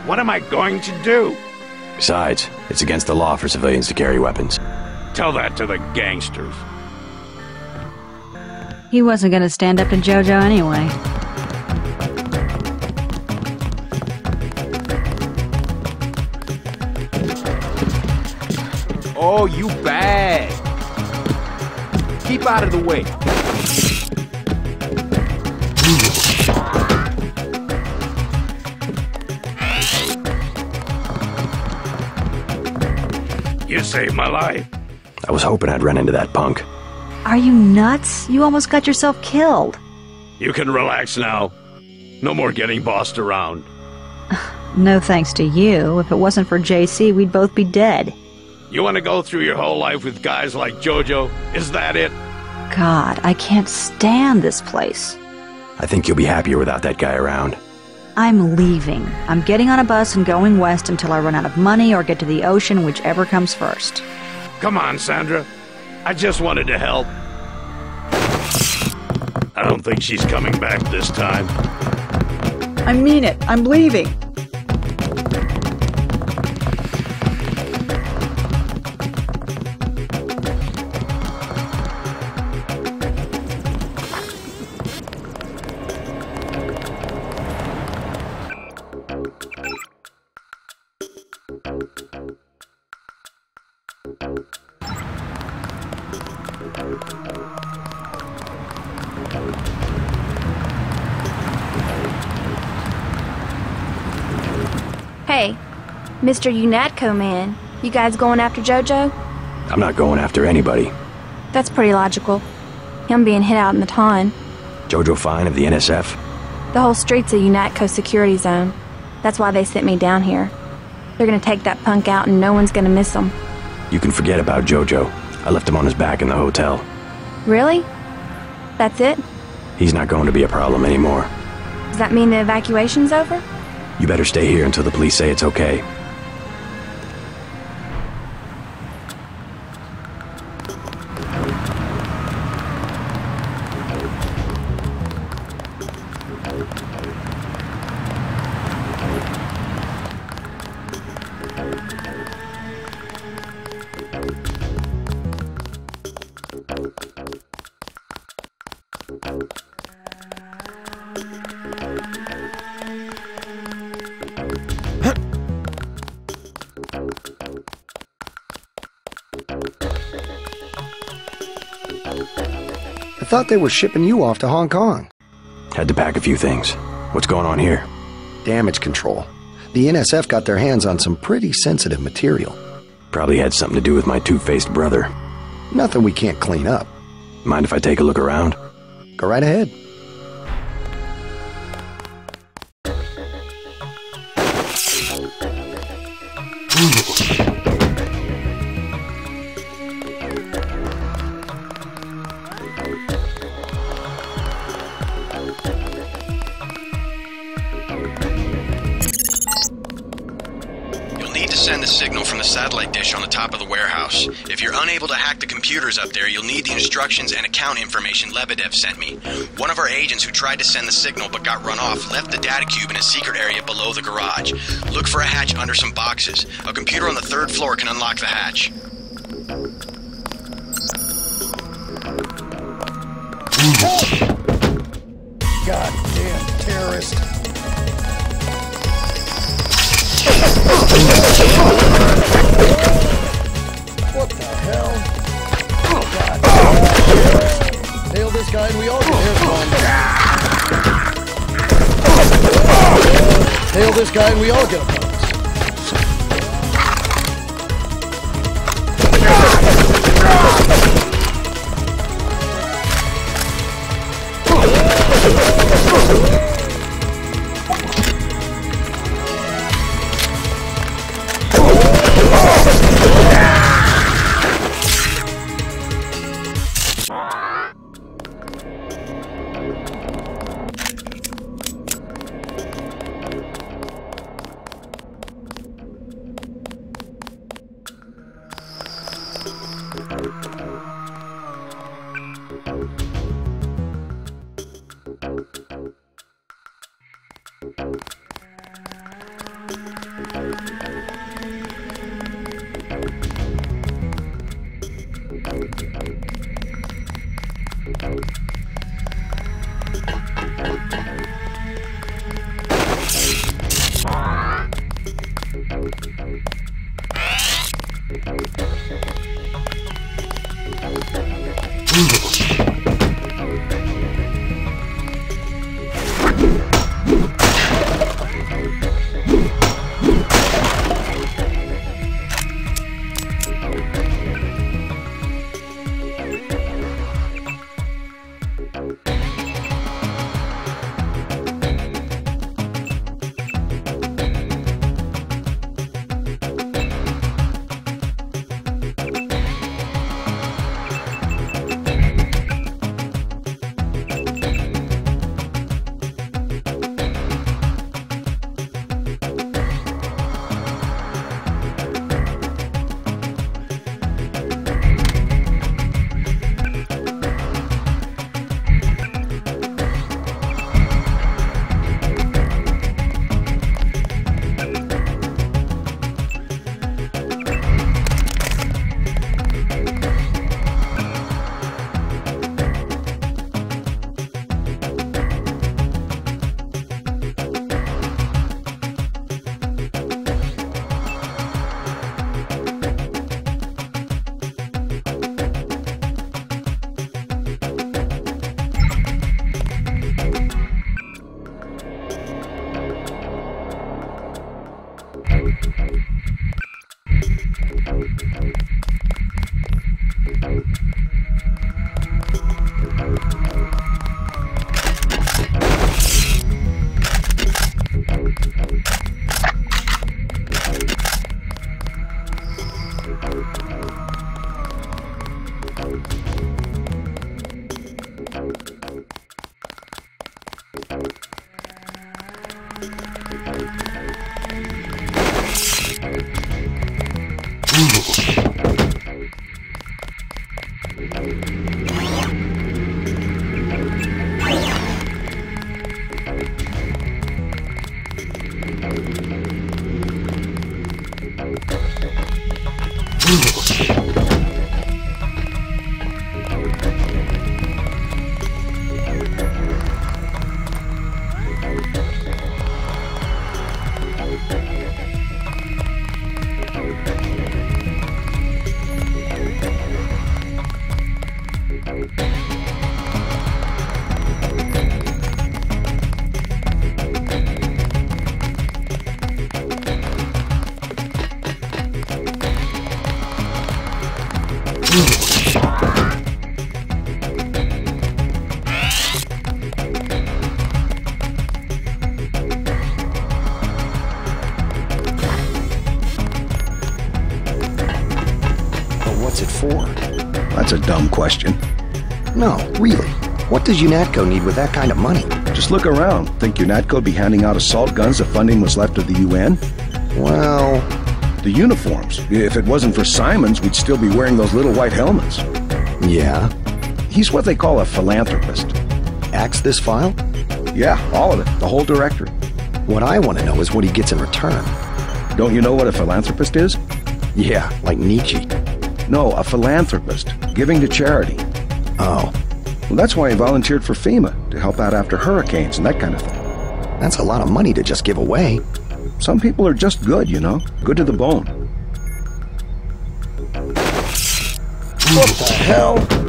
What am I going to do? Besides, it's against the law for civilians to carry weapons. Tell that to the gangsters. He wasn't gonna stand up to Jojo anyway. Oh, you bad. Keep out of the way. You saved my life. I was hoping I'd run into that punk. Are you nuts? You almost got yourself killed. You can relax now. No more getting bossed around. No thanks to you. If it wasn't for JC, we'd both be dead. You want to go through your whole life with guys like Jojo? Is that it? God, I can't stand this place. I think you'll be happier without that guy around. I'm leaving. I'm getting on a bus and going west until I run out of money or get to the ocean, whichever comes first. Come on, Sandra. I just wanted to help. I don't think she's coming back this time. I mean it. I'm leaving. Hey, Mr. UNATCO man, you guys going after Jojo? I'm not going after anybody. That's pretty logical. Him being hit out in the ton. Jojo Fine of the NSF? The whole street's a UNATCO security zone. That's why they sent me down here. They're gonna take that punk out and no one's gonna miss him. You can forget about Jojo. I left him on his back in the hotel. Really? That's it? He's not going to be a problem anymore. Does that mean the evacuation's over? You better stay here until the police say it's okay. I thought they were shipping you off to Hong Kong. Had to pack a few things. What's going on here? Damage control. The NSF got their hands on some pretty sensitive material. Probably had something to do with my two-faced brother. Nothing we can't clean up. Mind if I take a look around? Go right ahead. Send the signal from the satellite dish on the top of the warehouse. If you're unable to hack the computers up there, you'll need the instructions and account information Lebedev sent me. One of our agents who tried to send the signal but got run off left the data cube in a secret area below the garage. Look for a hatch under some boxes. A computer on the 3rd floor can unlock the hatch. Goddamn terrorist. What the hell? God. Nail this guy and we all get one. Nail this guy and we all get a bonus. Oh! That's a dumb question. No, really. What does UNATCO need with that kind of money? Just look around. Think UNATCO would be handing out assault guns if funding was left of the UN? Well... The uniforms. If it wasn't for Simons, we'd still be wearing those little white helmets. Yeah? He's what they call a philanthropist. Axe this file? Yeah, all of it. The whole directory. What I want to know is what he gets in return. Don't you know what a philanthropist is? Yeah, like Nietzsche. No, a philanthropist. Giving to charity. Oh. Well, that's why he volunteered for FEMA, to help out after hurricanes and that kind of thing. That's a lot of money to just give away. Some people are just good, you know? Good to the bone. What the hell?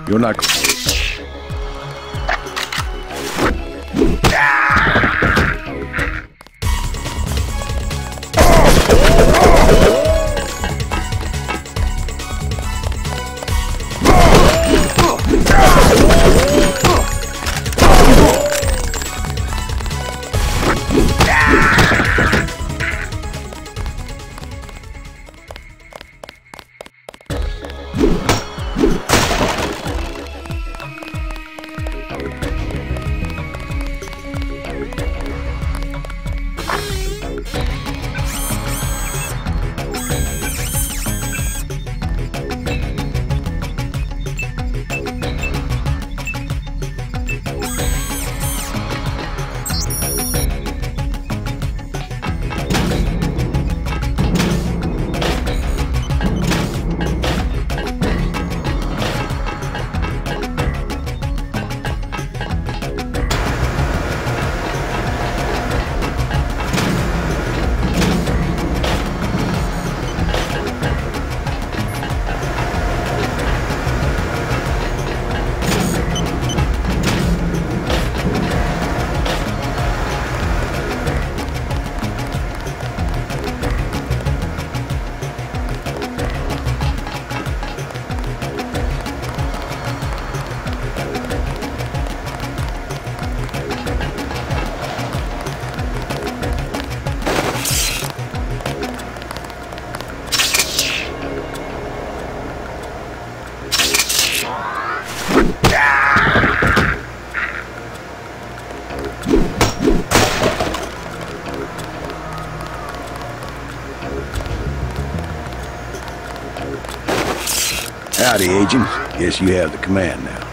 You're not... Howdy, Agent. Guess you have the command now.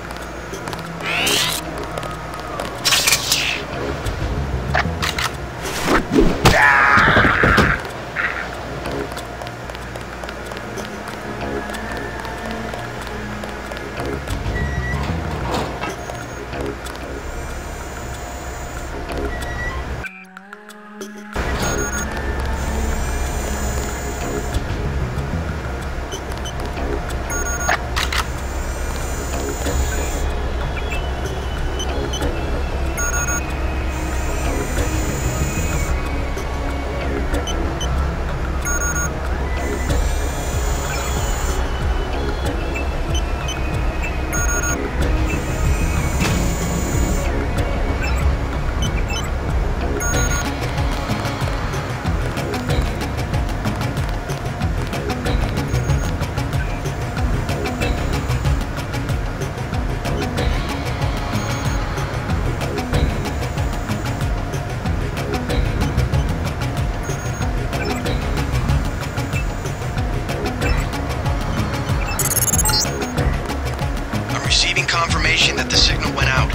Confirmation that the signal went out.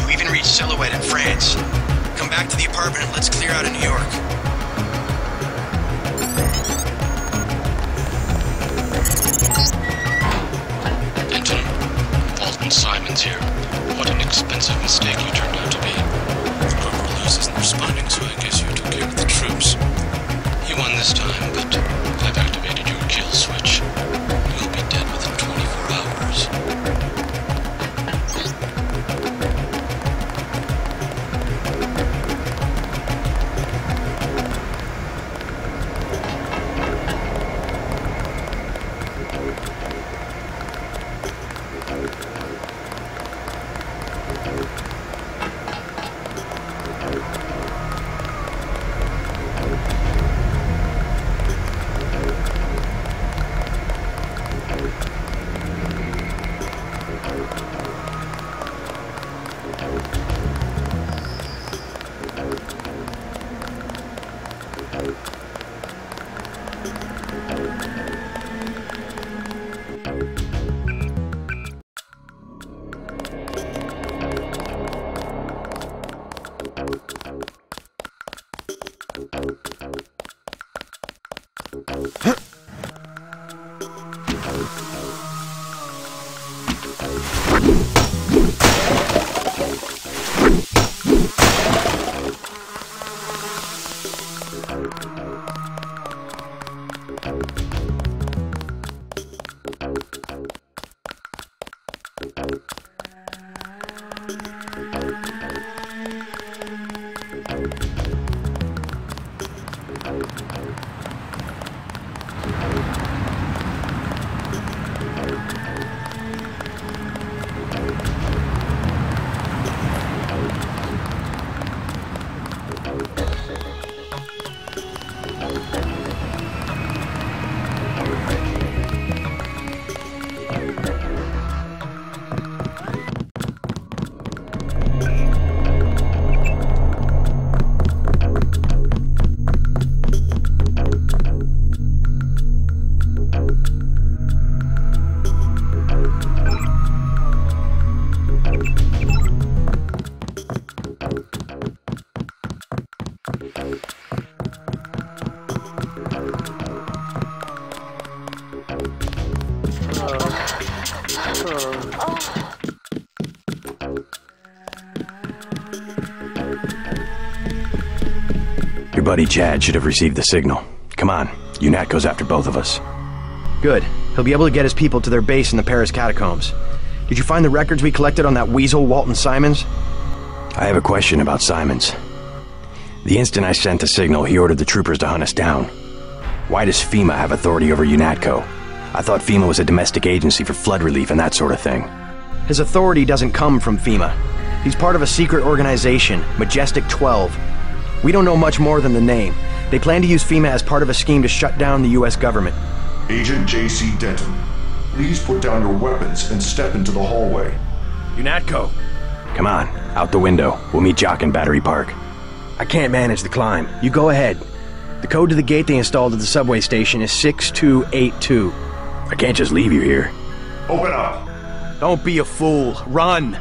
You even reached Silhouette in France. Come back to the apartment and let's clear out of New York. Denton, Walton Simons here. What an expensive mistake you turned out to be. Corporal Lewis isn't responding, so I guess you took care of the troops. You won this time, but I've activated your kill switch. You'll be dead within 24 hours. Your buddy Chad should have received the signal. Come on, UNAT goes after both of us. Good. He'll be able to get his people to their base in the Paris catacombs. Did you find the records we collected on that weasel, Walton Simons? I have a question about Simons. The instant I sent the signal, he ordered the troopers to hunt us down. Why does FEMA have authority over UNATCO? I thought FEMA was a domestic agency for flood relief and that sort of thing. His authority doesn't come from FEMA. He's part of a secret organization, Majestic 12. We don't know much more than the name. They plan to use FEMA as part of a scheme to shut down the US government. Agent J.C. Denton, please put down your weapons and step into the hallway. UNATCO! Come on, out the window. We'll meet Jock in Battery Park. I can't manage the climb. You go ahead. The code to the gate they installed at the subway station is 6282. I can't just leave you here. Open up! Don't be a fool. Run!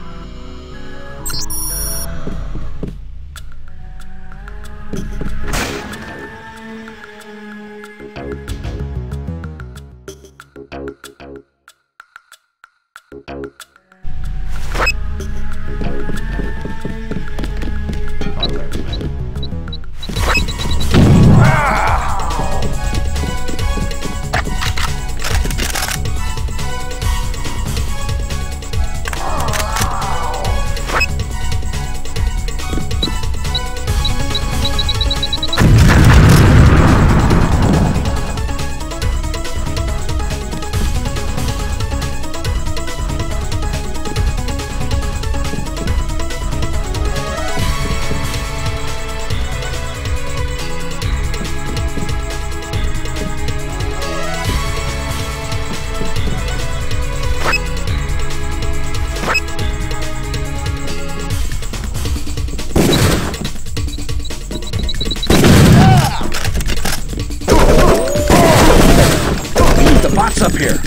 Up here.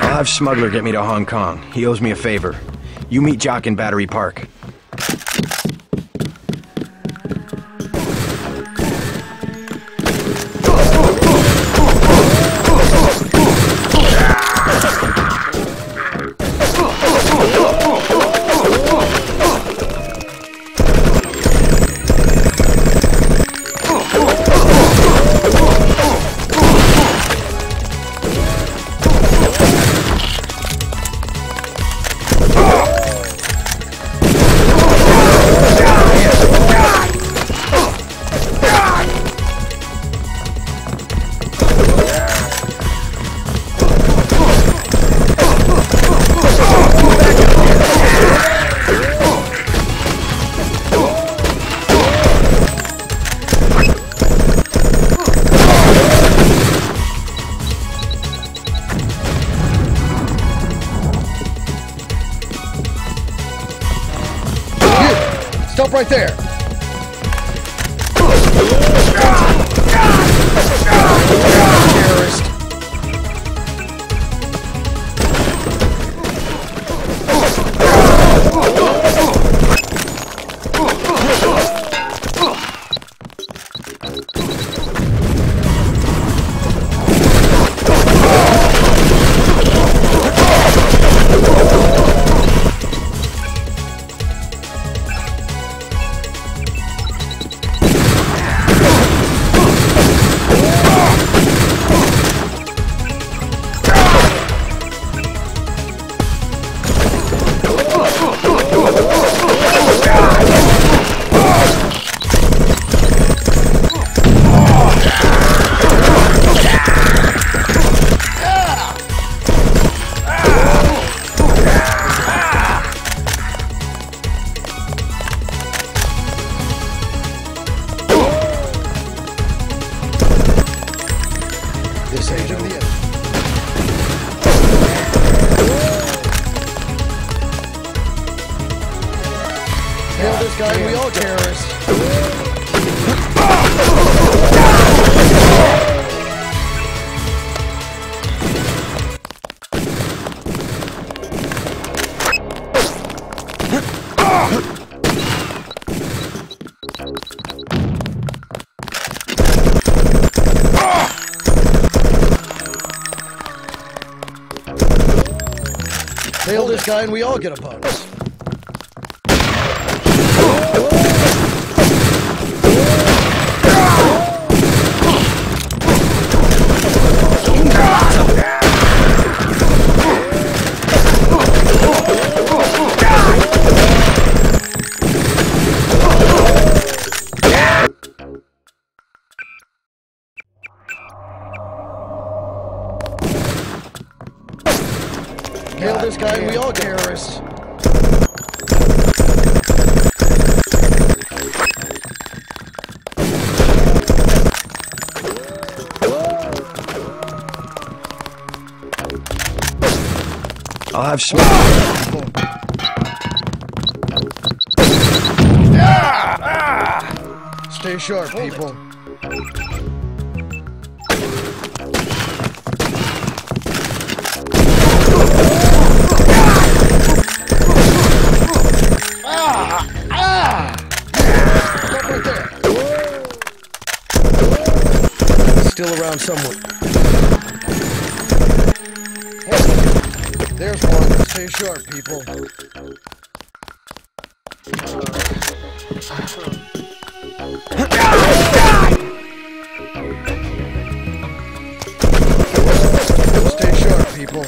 I'll have Smuggler get me to Hong Kong. He owes me a favor. You meet Jock in Battery Park. Stop right there! Terrorist! Nail this guy and we all get a bonus. Nail this guy and we all get terrorists. I'll have smoke. Stay sharp, people. Still around somewhere. Hey, there's one. Stay sharp, people. Stay sharp, people.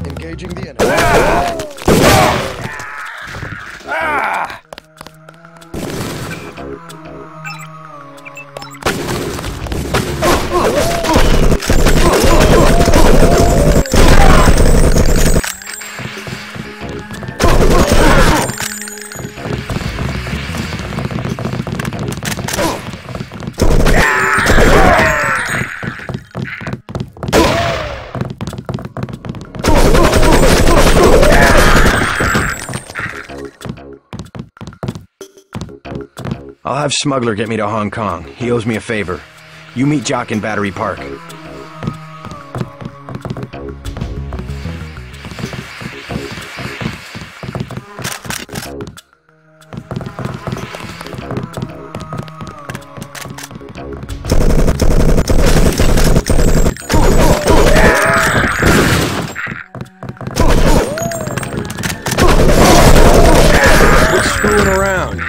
Engaging the enemy. I'll have Smuggler get me to Hong Kong. He owes me a favor. You meet Jock in Battery Park. Quit screwing around.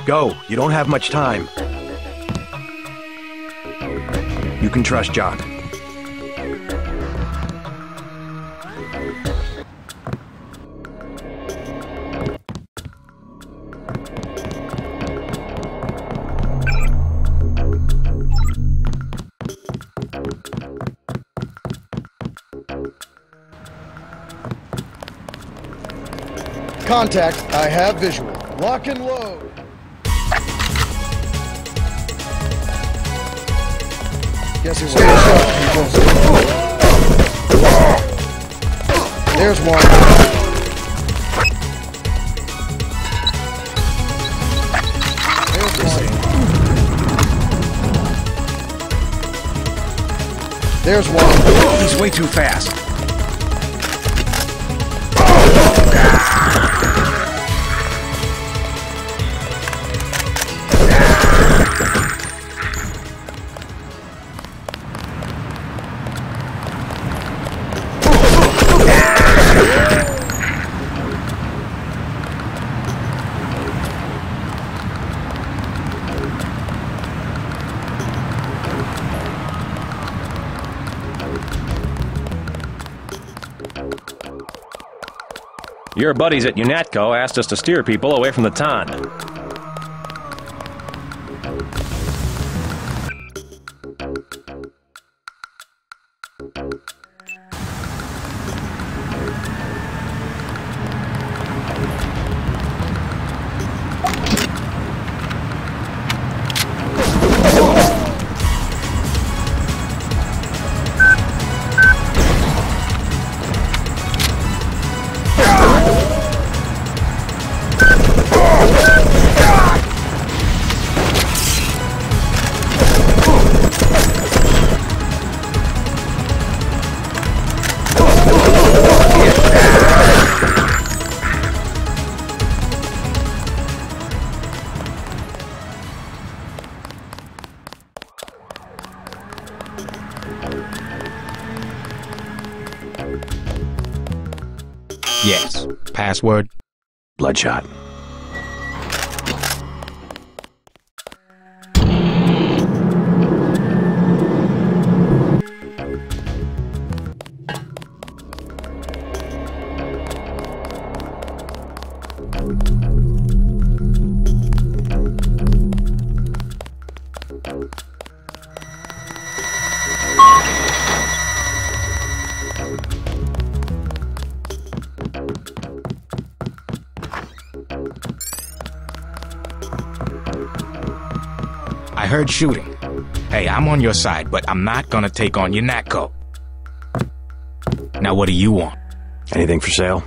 Go. You don't have much time. You can trust Jock. Contact, I have visual. Lock and load. Guess it was a shot, people. There's one. There's one. He's way too fast. Your buddies at UNATCO asked us to steer people away from the Ton. Yes. Password? Bloodshot. I heard shooting. Hey, I'm on your side, but I'm not gonna take on UNATCO. Now what do you want? Anything for sale?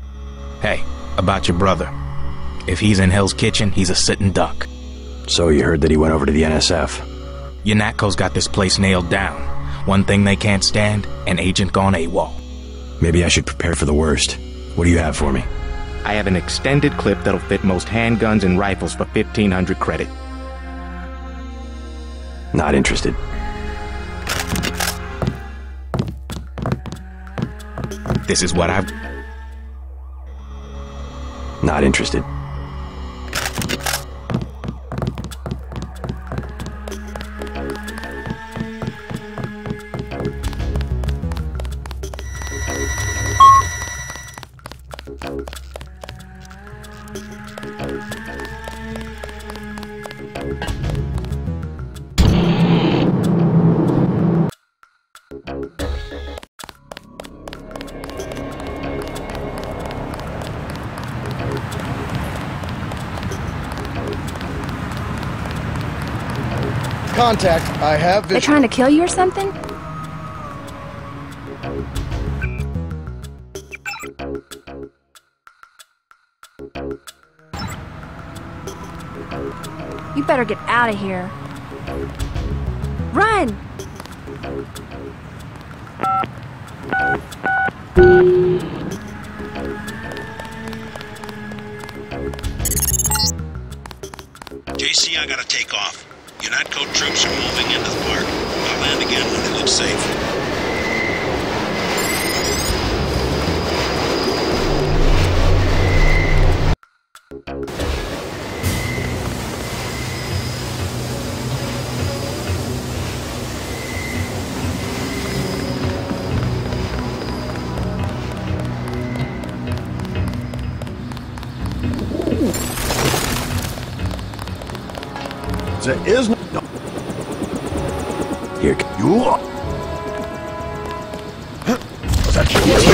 Hey, about your brother. If he's in Hell's Kitchen, he's a sitting duck. So you heard that he went over to the NSF? UNATCO's got this place nailed down. One thing they can't stand, an agent gone AWOL. Maybe I should prepare for the worst. What do you have for me? I have an extended clip that'll fit most handguns and rifles for 1,500 credit. Not interested. This is what I've... Not interested. Contact, I have visual. They trying to kill you or something? You better get out of here. Run! JC, I gotta take off. UNATCO troops are moving into the park. I'll land again when it looks safe. There is no... Here. You are... That's your...